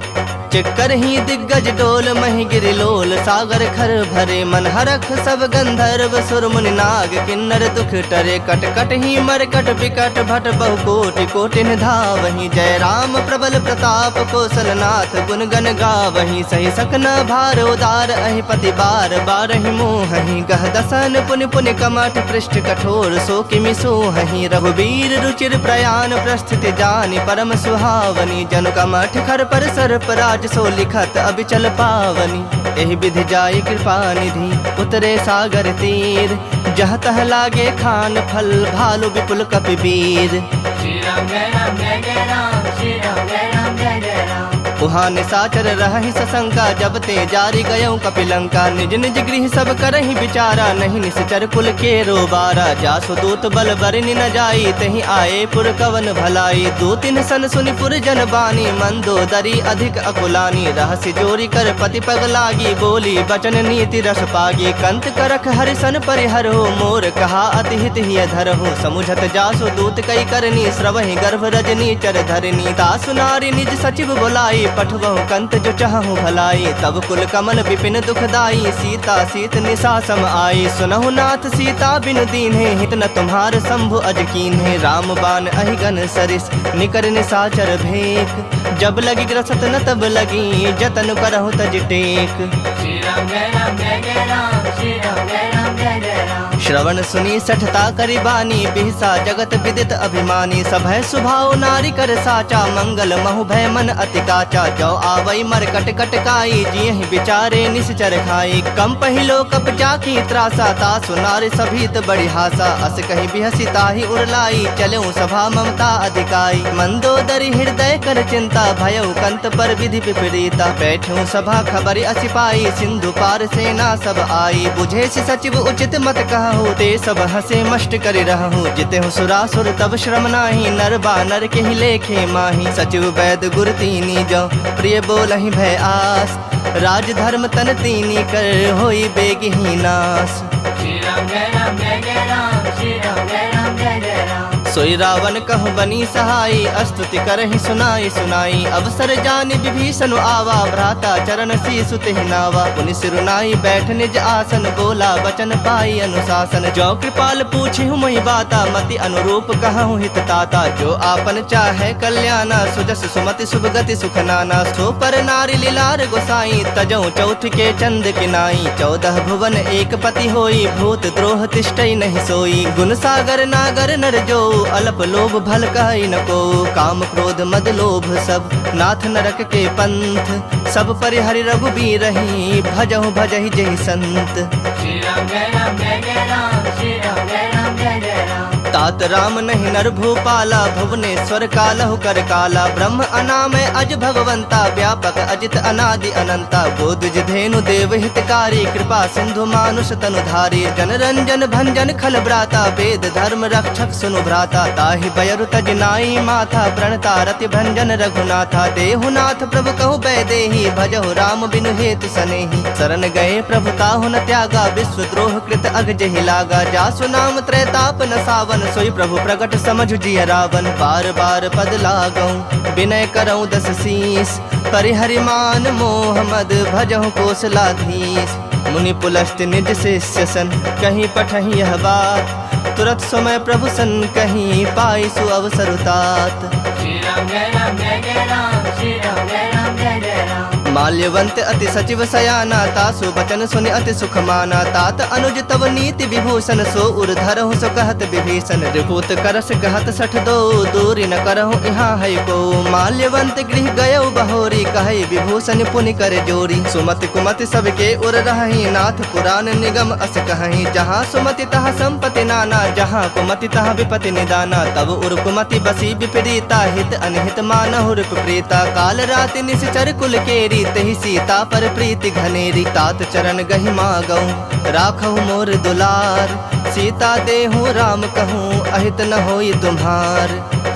चिक्कर ही दिग्गज डोल, मही गिरि लोल। सागर खर भरे मन हरख, सब गंधर्व सुर मुनि नाग। किन्नर दुख टरे, कट कट ही मरकट बिकट भट। बहु कोटि कोटि धावहि, जय राम प्रबल प्रताप कौशलनाथ। गुण गण गावहि, सही सकन भार उदार। अहि पति बार बारहि मोहहि, गह दसन पुनि पुनि कमठ। पृष्ठ कठोर सो किमि सोहहि, रघुबीर रुचिर प्रयाण। प्रस्थिति जानि परम सुहावनी, जनु कमठ खर पर सर्प राज। सो लिखत अबिचल पावनी, एहि विधि जाय कृपा निधि। उतरे सागर तीर, जह तह लागे खान फल। भालु विपुल कपि वीर। श्री राम जय राम जय जय राम, श्री राम जय राम जय जय राम। उहाँ निसाचर रहहि सशंका, जब ते जारी गयऊँ कपिलंका। निज निज गृह सब करहि विचारा, नहीं निश्चर कुल के रोबारा। जासु दूत बल बरनि न जाई, तहि आए पुर कवन भलाई। दो तिन सन सुनि पुर जन बानी, मंदोदरी अधिक अकुलानी। रहसि जोरी कर पति पग लागी, बोली बचन नीति रस पागी। कंत करख हरिसन परिहर हो, मोर कहा अति हित हिय धर हो। समुझत जासु दूत कई करनी, श्रवहि गर्भ रजनी चर धरनी। तासु नारी निज सचिव बुलाई, पठवहु कंत जो चाहूँ भलाई। तब कुल कमल विपिन दुखदाई, सीता सीत निशा सम आई। सुनहु नाथ सीता बिनु दीन्हे, हित न तुम्हार शंभु अज कीन्हे। राम बाण अहिगन सरिस, निकर निशाचर भेक। जब लगी ग्रसत न तब लगी, जतन करहु तज टेक। श्री राम जय राम जय जय राम, श्री राम जय राम जय जय राम। श्रवण सुनी सठता करि बानी, बिहसा जगत विदित अभिमानी। सभय सुभाव नारी कर साचा, मंगल महु भय मन अति काचा। जो आवई मर कट कटकाई, जियहि विचारे निश्चर खाई। कम पहिलो कप जाकी त्रासा, तासु नारी सभीत बड़ी हासा। अस कहि बिहसी ताहि उरलाई, चलऊँ सभा ममता अधिकाई। मंदोदरी हृदय कर चिंता, भयउ कंत पर विधि विपरीता। बैठूं सभा खबर असि पाई, सिंधु पार सेना सब आई। बुझे सि सचिव उचित मत कहूँ, ते सब हसे मष्ट करि रहूँ। जिते हूँ सुरासुर तब श्रम नाही, नर बानर के ही लेखे माही। सचिव वैद गुर तीनी जो, प्रिय बोलहि भय आस। राज धर्म तन तीनी कर, होई बेगहि नास। श्री राम जय राम जय जय राम, श्री राम जय राम जय जय राम। सोई रावण कहु बनी सहाई, स्तुति करहि सुनाई सुनाई। अवसर जानि विभीषण आवा, भ्राता चरण सीसु तेहि नावा। पुनि सिरुनाई बैठ निज आसन, बोला वचन पाई अनुशासन। जो कृपाल पूछिहु मोहि बाता, मति अनुरूप कहूँ हित ताता। जो आपन चाहे कल्याणा, सुजस सुमति शुभ गति सुख नाना। सो पर नारी लीलार गोसाई, तजौ चौथ के चंद किनाई। 14 भुवन एक पति होई, भूत द्रोह तिष्ठई नहीं सोई। गुण सागर नागर नर जो, अल्प लोभ भल कहि न को। काम क्रोध मद लोभ सब, नाथ नरक के पंथ। सब परिहरि रघुबीर रही, भजहु भजहि जेहि संत। श्री राम जय राम जय जय राम, श्री राम जय राम जय जय राम। तात राम नहीं नर भूपाला, भुवनेश्वर कालहु कर काला। ब्रह्म अनामय अज भगवंता, व्यापक अजित अनादि अनंता। बोधि धेनु देव हितकारी, कृपा सिंधु मानुष तनुधारी। जन रंजन भंजन खल ब्राता, वेद धर्म रक्षक सुनु भ्राता। ताहि बयरु तज नाई माथा, प्रणता रति भंजन रघुनाथा। देहुनाथ प्रभु कहु बैदेही, भजहु राम बिनु हेतु सनेही। शरण गए प्रभु ताहु न त्यागा, विश्व द्रोह कृत अग जहि लागा। जासु नाम त्रैताप न सावन, सोई प्रभु प्रगट समझ जिय रावण। बार बार पद लागऊं, विनय करऊं दस शीस। परिहरि मान मोह मद, भजहु कोसलाधीश। मुनि पुलस्त निज शिष्य सन, कहीं पठहि यह बात। तुरत समय प्रभु सन, कहीं पाई सु अवसर तात। श्री राम जय राम जय जय राम, श्री राम जय राम जय जय राम। माल्यवंत अति सचिव सयाना, तासु बचन सुनि अति सुख माना। तात अनुज तव नीति विभूषण, सो उर धरहु सो कहत विभीषण। रिपुत करस कहत सठ दो, दूरी न करहु यहाँ है को। माल्यवंत गृह गयौ बहोरी, कहै विभूषण पुनि कर जोरी। सुमति कुमति सबके उर रहहि, नाथ पुराण निगम अस कहहि। जहाँ सुमति तहाँ संपत्ति नाना, जहाँ कुमति तहाँ विपति निदाना। तब उर कुमति बसी विपरीता, हित अनहित मानहु रिप प्रीता। काल राति निश्चर कुल केरी, तेहि सीता पर प्रीति घनेरी। तात चरण गहि मागऊं, राखहु मोर दुलार। सीता देहु राम कहूँ, अहित न होई तुम्हार।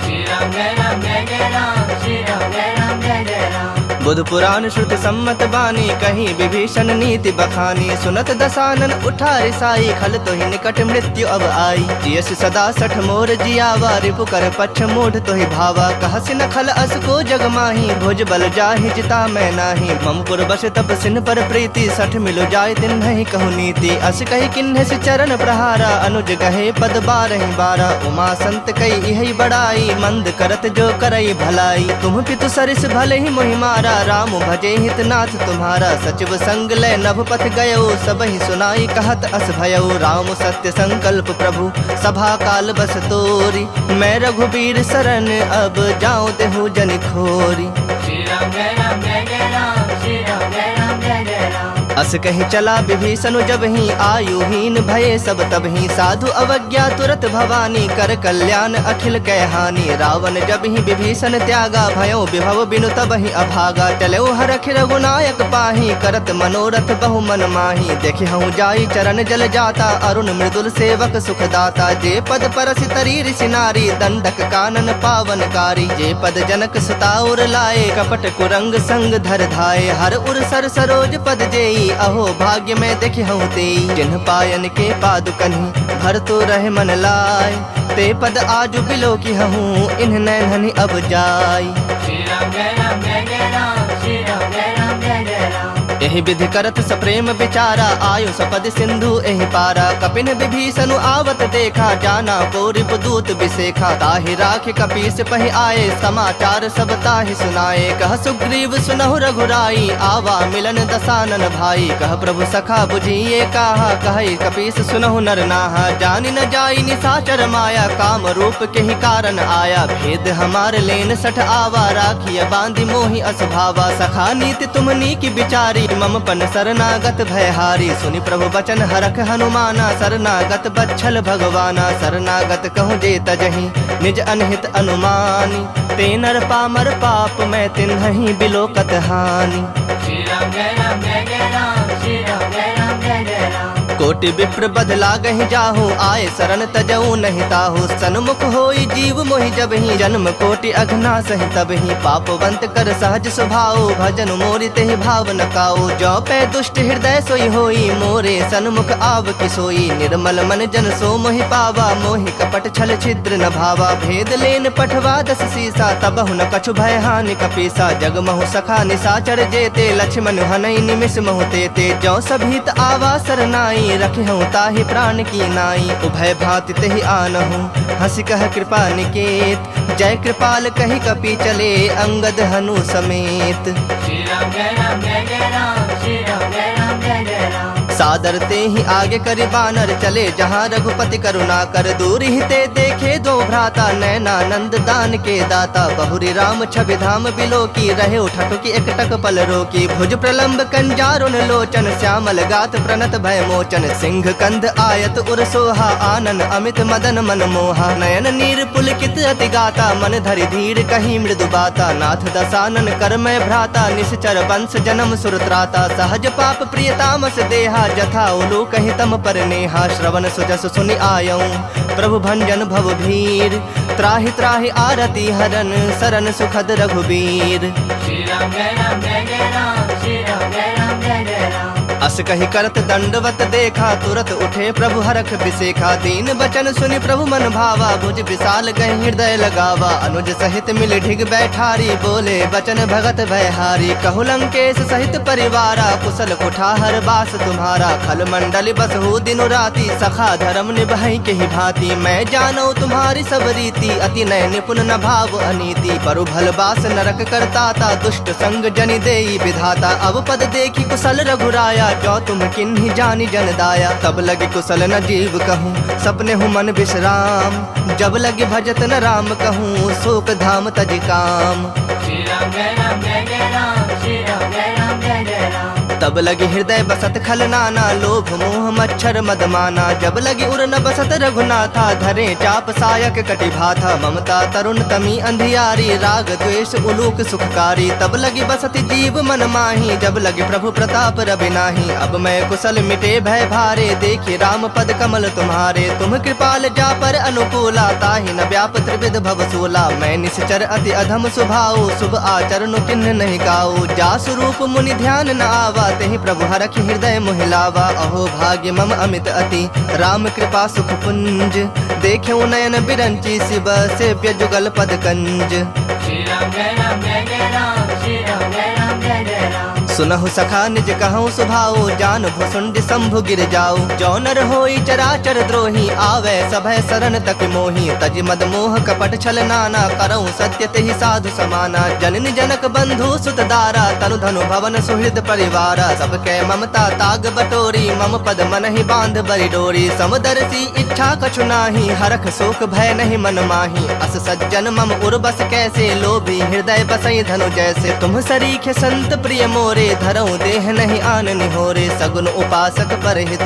श्री राम जय राम जय जय राम, श्री राम जय राम जय जय राम। बुध पुराण श्रुति सम्मत बानी, कहीं विभीषण नीति बखानी। सुनत दसानन उठा रिसाई, खल तोहि निकट मृत्यु अब आई। जियस सदा सठ मोर जियावा, रिपु कर पक्ष मूढ़ तोहि भावा। कहसि न खल अस को जग माही, भुज बल जाहि जिता मैं नाही। मम पुर बस तप सिन पर प्रीति, सठ मिलो जाय तिन्हि कहु नीति। अस कहि किन्हि सि चरण प्रहारा, अनुज गहे पद बारहि बारा। उमा संत कई इहि बड़ाई, मंद करत जो करई भलाई। तुम पितु सरिस भले ही मोहि मारा, राम भजे हितनाथ तुम्हारा। सचिव संग लय नभ पथ गयो, सबहि सुनाई कहत अस भयो। राम सत्य संकल्प प्रभु, सभा काल बस तोरी। मैं रघुबीर शरण, अब जाऊं देहु जनि खोरी। श्री राम जय राम जय जय राम, श्री राम जय राम जय जय राम। अस कहि चला विभीषण जब ही, आयुहीन भये सब तब ही। साधु अवज्ञा तुरत भवानी, कर कल्याण अखिल कै हानि। रावण जब ही विभीषण त्यागा, भयो विभव बिनु तब ही अभागा। टलौ हरख रघुनायक पाही, करत मनोरथ बहु मन माही। देखि हूँ जाई चरण जल जाता, अरुण मृदुल सेवक सुख दाता। जे पद परसि तरी ऋषि नारी, दंडक कानन पावनकारी। जे पद जनक सुता उर लाए, कपट कुरंग संग धर धाये। हर उर सर सरोज पद जेई, अहो भाग्य में देखि हूँ तेई। जिन्ह पायन के पादुकन्हि, भर तो रहे मन लाय। ते पद आजु बिलो की हूँ, इन्ह नैनहि अब जाय। श्री राम जय राम जय जय राम, श्री राम जय राम जय जय राम। एहि विधि करत सप्रेम विचारा, आयु सपद सिंधु एहि पारा। कपिन विभीषण आवत देखा, जाना को रिपुदूत बिसेखा। ताहि राख कपीस पहि आए, समाचार सब ताहि सुनाए। कह सुग्रीव सुनहु रघुराई, आवा मिलन दसानन भाई। कह प्रभु सखा बुझिए काहा, कहि कपीस सुनहु नर नाहा। जानि न जाई निशाचर माया, काम रूप के ही कारण आया। भेद हमार लेन सठ आवा, राखिय बांधि मोहि असभावा। सखा नीति तुमनी की विचारी, मम पन शरणागत भयहारी। सुनि प्रभु बचन हरख हनुमाना, शरणागत बच्छल भगवाना। शरणागत कहूँ जे तजहि, निज अनहित अनुमानी। ते नर पामर पाप, मैं तिन्हि बिलोकत हानि। श्री राम जय राम जय जय राम, श्री राम जय राम जय जय राम। कोटि विप्र बदला गहि जाहु, आए शरण तजऊ नहीं ताहु। सन्मुख होई जीव मोहि जब ही, जन्म कोटि अघना सहि तब ही। पापवंत कर सहज स्वभाव, भजन मोरि तेहि भाव न काऊ। जो पै दुष्ट हृदय सोई होई, मोरे सन्मुख आव कि सोई। निर्मल मन जन सो मोहि पावा, मोहि कपट छल छिद्र न भावा। भेद लेन पठवा दस सीसा, तबहु न कछु भय हानि कपीसा। जग महु सखा निशाचर जेते, लक्ष्मण हनई निमिष महु तेते। जो सभीत आवा सरनाई, रखे हूँ ताहि प्राण की नाई। उभय भांति तेहि आनहु, हंसी कह कृपा निकेत। जय कृपाल कहि कपि चले, अंगद हनु समेत। श्री राम जय राम जय जय राम, श्री राम जय राम जय जय राम। सादर ते ही आगे करि बानर चले, जहाँ रघुपति करुणा कर। दूर ही ते देखे दो भ्राता, नैनानंद दान के दाता। बहुरी राम छवि धाम बिलो की, रहे उठटु की एकटक पल रोकी। भुज प्रलंब कंजारुन लोचन, श्यामल गात प्रणत भय मोचन। सिंह कंध आयत उर सोहा, आनन अमित मदन मन मोहा। नयन नीर पुलकित अति गाता, मन धरि धीर कहीं मृदु बाता। नाथ दसानन कर मैं भ्राता, निश्चर वंश जन्म सुरत्राता। सहज पाप प्रियतामस देहा, जथा उलू कहि तम पर नेहा। श्रवण सुजस सुनि आयऊं, प्रभु भंजन भव भीर। त्राहि त्राहि आरती हरन, सरन सुखद रघुबीर। श्री राम जय राम जय जय राम, श्री राम जय राम जय जय राम। अस कहि करत दंडवत देखा, तुरत उठे प्रभु हरख बिसेखा। दीन बचन सुनि प्रभु मन भावा, भुज विशाल गहि हृदय लगावा। अनुज सहित मिल ढिग बैठारी, बोले बचन भगत भयहारी। कहु लंकेश सहित परिवारा, कुशल कुठार बास तुम्हारा। खल मंडल बसहु दिनु राति, सखा धर्म निभाई केहि भांति। मैं जानो तुम्हारी सब रीति, अति नय निपुण न भाव अनीति। परु भल बास नरक करताता, दुष्ट संग जनि देई विधाता। अब पद देखी कुशल रघुराया, जो तुम किन्हीं जानी जन दाया। तब लगे कुशल न जीव कहूँ, सपने हूँ मन विश्राम। जब लगे भजत न राम कहूँ, शोक धाम तज काम। श्री राम जय राम जय जय राम, श्री राम जय राम जय जय राम। तब लगी हृदय बसत खल नाना, लोभ मोह मच्छर मद माना। जब लगी उर न बसत रघुनाथा, धरे चाप सायक कटि भाथा। ममता तरुण तमी अंधियारी, राग द्वेष उलूक सुखकारी। तब लगी बसत जीव मन माही, जब लगी प्रभु प्रताप रवि नाही। अब मैं कुशल मिटे भय भारे, देखी राम पद कमल तुम्हारे। तुम कृपाल जा पर अनुकूला, ताहि न व्याप त्रिविध भव सूला। मैं निश्चर अति अधम स्वभाव, शुभ आचरण किन्ह नहीं गाऊ। जा स्वरूप मुनि ध्यान न आवा, तेहि प्रभु हरख हृदय मोहिलावा। अहो भाग्य मम अमित अति, राम कृपा सुख पुंज। देखे नयन बिरंची, शिव सेव्य जुगल पद कंज। श्री राम जय राम जय जय राम, श्री राम जय राम जय जय राम। सुनहु सखा निज कहूँ सुभाऊ, जान भुसुंड शंभु गिर जाऊ। जो नर होई चराचर द्रोही, आवे सभय शरण तक मोही। तज मद मोह कपट छल नाना, करऊँ सत्य तेहि साधु समाना। जननी जनक बंधु सुत दारा, तनु धनु भवन सुहृद परिवारा। सबके ममता ताग बटोरी, मम पद मन ही बांध बरि डोरी। समदर्शी इच्छा कछु नाही, हरख शोक भय नहीं मन माही। अस सज्जन मम उर्बस कैसे, लोभी हृदय बसई धनु जैसे। तुम सरीखे संत प्रिय मोरे, धरऊँ देह नहीं आन निहोरे। सगुन उपासक परहित,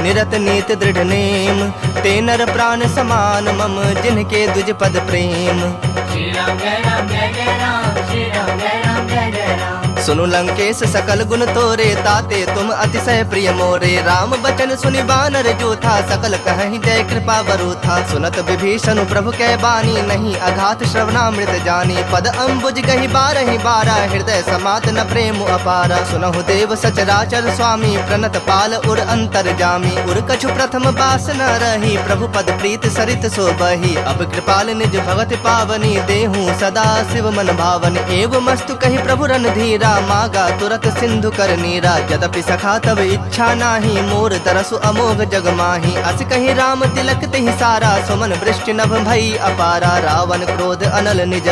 निरत नीत दृढ़ नेम। ते नर प्राण समान मम, जिनके द्विज पद प्रेम। श्री राम जय राम जय जय राम, श्री राम जय राम जय जय राम। सुनु लंकेश सकल गुण तोरे, ताते तुम अतिशय प्रिय मोरे। राम बचन सुनि बानर जूथा, सकल कहीं जय कृपा बरूथा। सुनत विभीषण प्रभु कै बानी, नहीं अघात श्रवणामृत जानी। पद अम्बुज गहि बारहि बारा, हृदय समात न प्रेम अपारा। सुनहु देव सचराचर स्वामी, प्रणत पाल उर अंतर जामी। उर कछु प्रथम बास न रही, प्रभु पद प्रीत सरित सो बही। अब कृपाल निज भगत पावनी, देहूँ सदा शिव मन भावन। एव मस्तु कहि प्रभु रणधीरा, मागा तुरत सिंधु कर नीरा। यद्यपि सखा तब इच्छा नाही, मोर तरसु अमोघ जग माही। अस कहि राम तिलक तेहि सारा, सुमन वृष्टि नभ भई अपारा। रावण क्रोध अनल निज,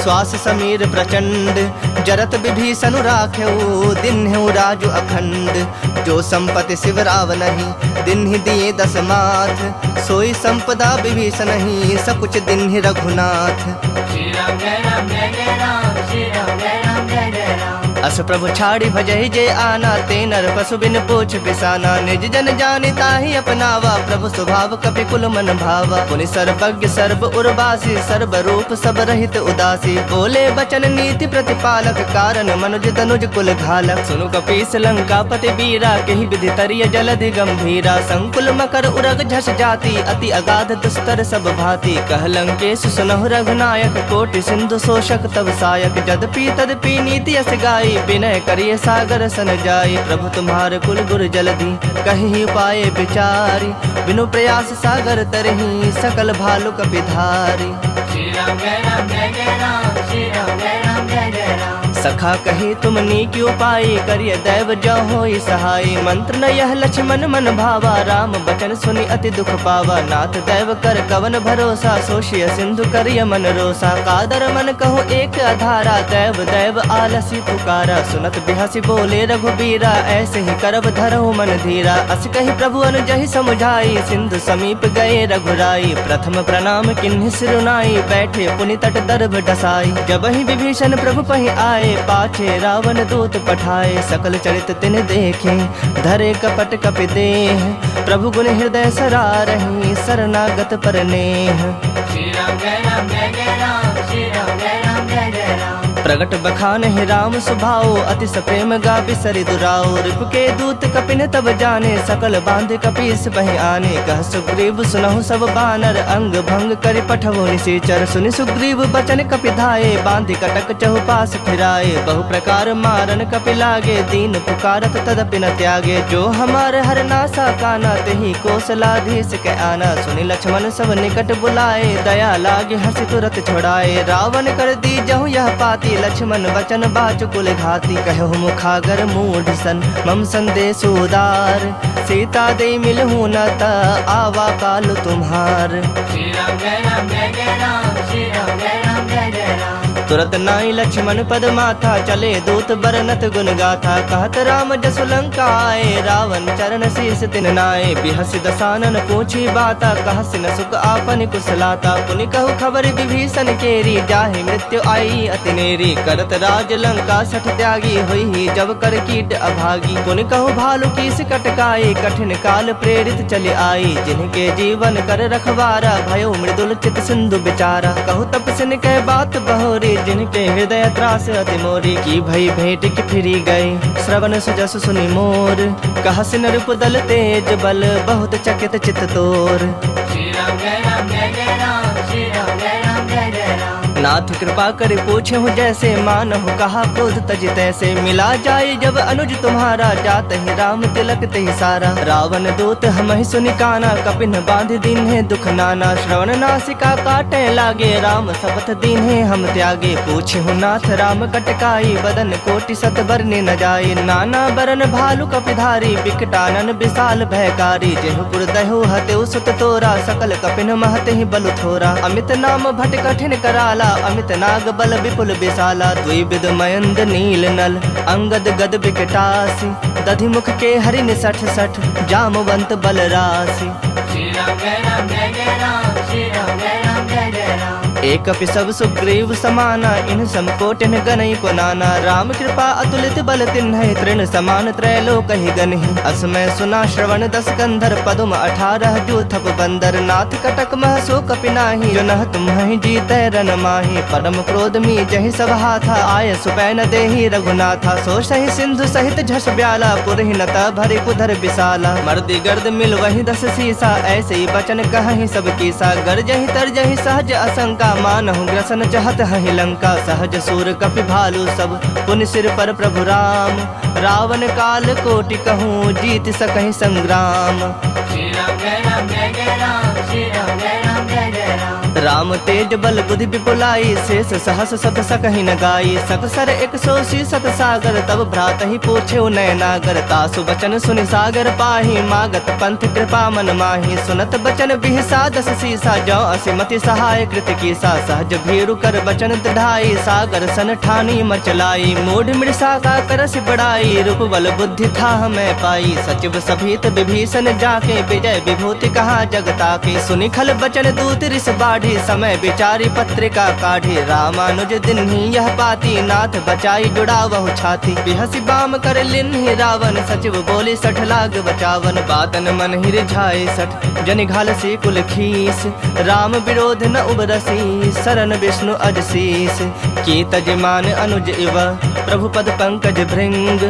श्वास समीर प्रचंड। जरत विभीषण राखेऊ, दिन्हु राजु अखंड। जो संपत्ति शिव रावनहि, दिन्हि दिए दस माथ। सोई संपदा विभीषण ही, सकुच दिन्हि रघुनाथ। श्री राम जय राम जय जय राम, श्री राम जय राम जय जय राम। अस प्रभु छाड़ी भजहि जे आना, ते नर पशु बिन पूछ पिसाना। निज जन जानि ताहि अपनावा, प्रभु स्वभाव कपि कुल मन भावा। पुनि सर्वज्ञ सर्व उर्वासी, सर्व रूप सब रहित उदासी। बोले बचन नीति प्रतिपालक, कारण मनुज तनुज कुल घालक। सुनु कपीस लंकापति वीरा, केहि विधि तरिय जलधि गंभीरा। संकुल मकर उरग झस जाति, अति अगाध दुस्तर सब भांति। कह लंकेश सुनहु रघुनायक, कोटि सिंधु शोषक तब सायक। जदपि तदपि नीति यस गाई, विनय करिए सागर सन जाई। प्रभु तुम्हारे कुल गुर जलधि, कहि पाए विचारी। बिनु प्रयास सागर तरहि, सकल भालु कपि धारी। श्री राम जय राम जय जय राम, श्री राम जय राम जय जय राम। सखा कहे तुम नीक उपाय, करिय दैव जो होई सहाय। मंत्र न यह लक्ष्मण मन भावा, राम बचन सुनि अति दुख पावा। नाथ दैव कर कवन भरोसा, सोशिय सिंधु करिय मन रोसा। कादर मन कहूँ एक आधारा, दैव दैव आलसी पुकारा। सुनत बिहसी बोले रघुबीरा, ऐसे ही करब धरहु मन धीरा। अस कही प्रभु अनुजहि समुझाई, सिंधु समीप गए रघुराई। प्रथम प्रणाम किन्हि सिरुनाई, बैठे पुनि तट दर्भ डसाई। जब ही विभीषण प्रभु पहि आए, पाछे रावण दूत पठाए। सकल चरित तिन देखे, धरे कपट कपि देह। प्रभु गुण हृदय सरारहि, शरणागत पर नेह। श्री राम जय राम जय जय राम, श्री राम जय राम जय जय राम। प्रगट बखान ही राम सुभाओ, अति सप्रेम गा बिसरि दुराओ। रिपु के दूत कपिन तब जाने, सकल बांध कपीस बहि आने। कह सुग्रीव सुनहु सब बानर, अंग भंग करि पठवो निशाचर। सुनि सुग्रीव बचन कपि धाये, बांधि कटक चहुपास फिराए। बहु प्रकार मारन कपि लागे, दीन पुकारत तदपि न त्यागे। जो हमार हर नासा काना, तेहि कौशलाधीश के आना। सुनि लक्ष्मण सब निकट बुलाए, दया लागे हंसी तुरत छोड़ाए। रावण कर दी जहु यह पाती, लक्ष्मण वचन बाचु कुल घाती। कहु मुखागर मूढ़ सन, मम संदेश उदार। सीता दे मिलहु न ता, आवा काल तुम्हार। श्री राम जय राम जय जय राम, श्री राम जय राम जय जय राम। तुरत नाई लक्ष्मण पद माथा, चले दूत बरनत गुण गाथा। कहत राम जसु लंका आए, रावण चरण शीस तिन नाए। बिहसि दसानन पूछी बाता, कहसि न सुख आपन कुशलाता। पुनि कहु खबर विभीषण केरी, जाहि मृत्यु आई अति नेरी। करत राज लंका सठ त्यागी, होई जब कर कीट अभागी। पुनि कहु भालु कीस कटकाई, कठिन काल प्रेरित चले आई। जिनके जीवन कर रखवारा, भयो मृदुल चित सिंधु बिचारा। कहु तपसिन कह बात बहोरी, जिनके हृदय त्रास अति मोरी। की भई भेंट की फिरी गए, श्रवण सुजस सुनि मोर। कहसिन रूप दल तेज बल, बहुत चकित चित तोर। श्री राम जय राम जय जय राम, श्री राम जय राम जय जय राम। नाथ कृपा कर पूछे हूँ जैसे, मानहु कहा क्रोध तज तैसे। मिला जाए जब अनुज तुम्हारा, जात ही राम तिलक तेहि सारा। रावण दूत हमहि सुनि काना, कपिन बांध दीन्हे दुख नाना। श्रवण नासिका काटे लागे, राम शपथ दीन्हे हम त्यागे। पूछे हूँ नाथ राम कटकाई, बदन कोटि सत बरने न जाए। नाना बरन भालु कपिधारी, बिकटानन विशाल भयकारी। जेहुपुर दहु हतेउ सुत तोरा, सकल कपिन महते ही बलु थोरा। अमित नाम भट कठिन कराला, अमित नाग बल विपुल विशाला। द्विविध मयंद नील नल, अंगद गद विकटासी। दधि मुख के हरिन सठ सठ, जामवंत बल राशि। श्री राम जय राम जय जय राम, श्री राम जय राम जय जय राम। एक सब सुग्रीव समाना, इन समकोटिन गनई को नाना। राम कृपा अतुलित बल तिन्ह, तृण समान त्रैलोक ही गनहि। असमय सुना श्रवण दस कंधर, पदुम 18 जो थप बंदर। नाथ कटक मह सो कपि नाही, जो नह तुम्हि जीतै रन माही। परम क्रोध मी जहि सब हाथा, आय सुपै न देहि रघुनाथा। सो सहि सिंधु सहित झस ब्याला, पुरहि न त भरि कुधर विशाला। मर्दि गर्द मिल वही 10 सीसा, ऐसे ही बचन कहहि सब कीसा। गरजहि तरजहि सहज असंका, मानहु ग्रसन चहत हहि लंका। सहज सूर कपि भालु सब, पुनि सिर पर प्रभु राम। रावण काल कोटि कहूँ, जीत सकहि संग्राम। श्री राम जय राम जय जय राम, श्री राम जय राम जय जय राम। राम तेज बल बुद्धि विपुलाई, शेष सहस सत सकहि न गाई। सकसर 180 सत सागर, तब भ्रात ही पूछे नयनागर। तासु बचन सुनि सागर पाही, मागत पंथ कृपा मन माही। सुनत बचन बिहसा 10 सीसा, जो असिमति सहाय कृत कीसा। सहज भीरु कर बचन दृढ़ाई, सागर सन ठानी मचलाई। मूढ़ मृषा का करसि बड़ाई, रूप बल बुद्धि था मैं पाई। सचिव सभीत विभीषण जाके, विजय विभूति कहाँ जगता की। सुनि खल बचन दूत ऋष बाढ़ी, समय विचारी पत्रिका काढ़ी। रामानुज दिन ही यह पाती, नाथ बचाई जुड़ा वहु छाती। बिहसी बाम कर लिन्हि रावण, सचिव बोली 60 लाग बचावन। बातन मन ही रिझाए 60, जनि घाल सी कुल खीस। राम विरोध न उबरसी, शरण विष्णु अजशीस। की तजमान अनुज इव, प्रभु पद पंकज भृंग।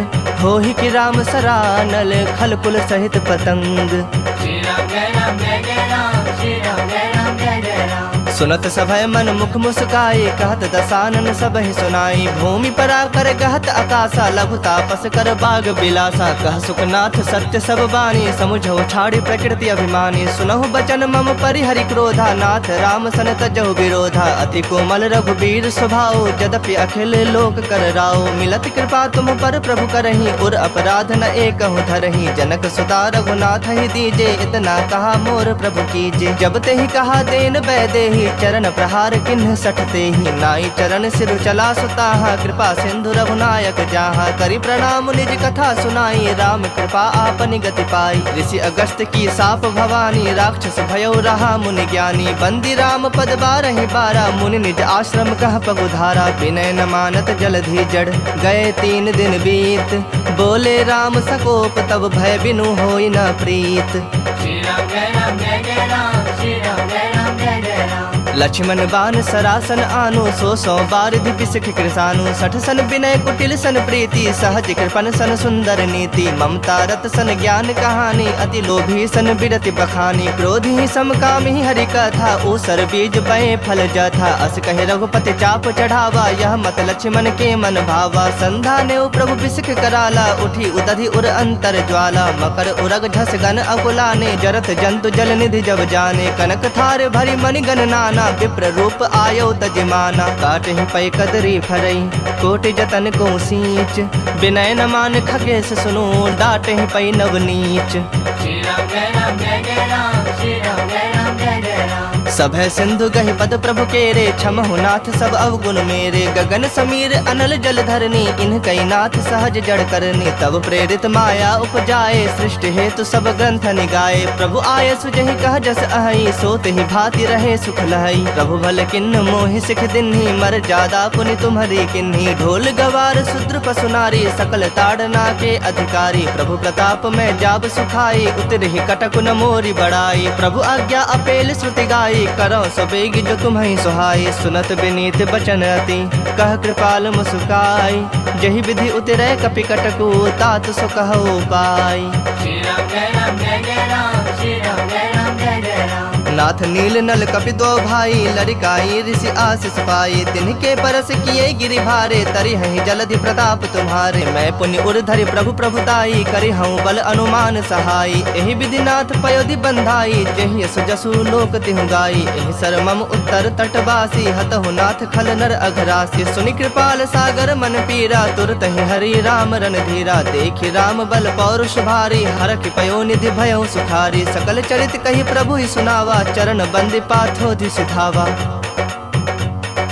होहि कि राम सरानल, खल कुल सहित पतंग। श्री राम जय राम जय जय राम, श्री राम जय राम जय जय राम। सुनत सभय मन मुख मुस्काए, कहत दसानन सबहि सुनाई। भूमि परा कर गहत आकाशा, लघु तापस कर बाग बिलासा। कह सुखनाथ सत्य सब बानी, समुझौ छाड़ी प्रकृति अभिमानी। सुनहु बचन मम परिहरि क्रोधा, नाथ राम सन तजहु विरोधा। अति कोमल रघुबीर स्वभाव, यद्यपि अखिल लोक कर राव। मिलत कृपा तुम पर प्रभु करही, उर अपराध न एकहु धरही। जनक सुता रघुनाथ ही दीजे, इतना कहा मोर प्रभु कीजे। जब ते ही कहा देन बैदेही, चरण प्रहार किन्ह सठते ही। नाई चरण सिर चला सुताहा, कृपा सिंधु रघुनायक जाहा। करि प्रणाम निज कथा सुनाई, राम कृपा आपनि गति पाई। ऋषि अगस्त की साप भवानी, राक्षस भयो रहा मुनि ज्ञानी। बंदी राम पद बारहि बारा, मुनि निज आश्रम कह पगुधारा। विनय न मानत जलधि जड़, गए 3 दिन बीत। बोले राम सकोप, तब भय बिनु होई न प्रीत। श्री राम जय राम जय जय राम, श्री राम जय राम जय जय राम। लक्ष्मण बान सरासन आनु, 100 बारिधि बिसख कृसानु। 60 सन विनय कुटिल सन प्रीति, सहज कृपन सन सुंदर नीति। ममता रत सन ज्ञान कहानी, अति लोभी सन बिरति बखानी। क्रोधी समकामी हरि कथा, ऊसर बीज बए फल जथा। अस कहे रघुपति चाप चढ़ावा, यह मत लक्ष्मण के मन भावा। संधा ने प्रभु बिसख कराला, उठी उदधि उर अंतर ज्वाला। मकर उरग झस गन अकुलाने, जरत जंतु जल निधि जब जाने। कनक थार भरी मणि गण नाना, विप्र रूप आयो तजमाना। काटहि पै कदरी फरई, कोटि जतन को सींच। विनय न मान खगेश सुनो, डांटहि पै नवनीच। श्री राम जय राम जय जय राम, श्री राम जय राम जय जय राम। सभय सिंधु गहि पद प्रभु केरे, क्षमहु नाथ सब अवगुण मेरे। गगन समीर अनल जल धरनी, इन्ह कई नाथ सहज जड़ करनी। तब प्रेरित माया उपजाए, सृष्टि हेतु सब ग्रंथ निगाए। प्रभु आय सुजहि कह जस अहई, सोत ही भांति रहे सुख लहई। प्रभु भल किन्न मोहि सिख दिन्ही, मर जादा पुनि तुम्हरी किन्ही। ढोल गवार शूद्र पशु नारी, सकल ताड़ना के अधिकारी। प्रभु प्रताप में जाब सुखाई, उतरहि कटक न मोरी बड़ाई। प्रभु आज्ञा अपेल श्रुति गाई, करो सबेग जो तुम्हें सुहाई। सुनत विनीत बचन अति, कह कृपाल मुस्काई। जहि विधि उतरै कपि कटकु, तात सो कहो पाई। श्री राम जय राम जय जय राम, श्री राम जय राम जय जय राम। नाथ नील नल कपि दो भाई, लड़काई ऋषि आशीष पाई। तिनके परस किए गिरि भारे, तरि हहि जलधि प्रताप तुम्हारे। मैं पुण्य उर्धरि प्रभु प्रभुताई, करि हूँ बल अनुमान सहाई। एहि विधि नाथ पयोधि बंधाई, जहि यस जसु लोक तिहु गाई। एहि सर मम उत्तर तटवासी, हतहु नाथ खल नर अघरासी। सुनि कृपाल सागर मन पीरा, तुरत ही हरि राम रणधीरा। देखि राम बल पौरुष भारी, हरखि पयो निधि भयो सुखारी। सकल चरित कहि प्रभु ही सुनावा, चरण बंदी पाथोधि सिधावा।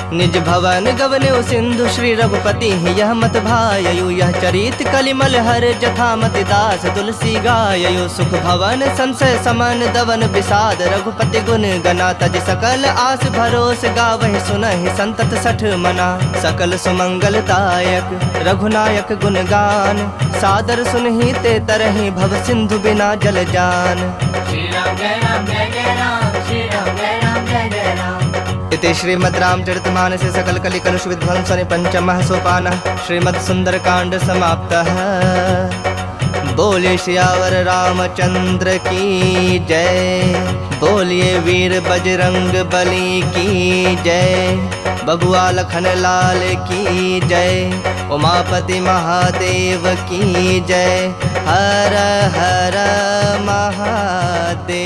निज भवन गवन्यो सिंधु, श्री रघुपति यह मत भाययु। यह चरित कलिमल हर, जथा मति दास तुलसी गाययु। सुख भवन संशय समन, दवन विषाद रघुपति गुण गना। तज सकल आस भरोस, गावहि सुनहि संतत 60 मना। सकल सुमंगलदायक रघुनायक गुण गान, सादर सुनहि ते तरहि भव सिंधु बिना जल जान। श्री राम जय राम जय जय राम, श्री राम जय राम जय जय राम। इति श्रीमद् रामचरितमानसे सकल कलि कलुष विध्वंसने पंचमः सोपानः श्रीमद् सुंदरकांड समाप्तः। बोलिए सियावर रामचंद्र की जय, बोलिए वीर बजरंग बली की जय, बबुआ लखन लाल की जय, उमापति महादेव की जय। हर हर महादेव।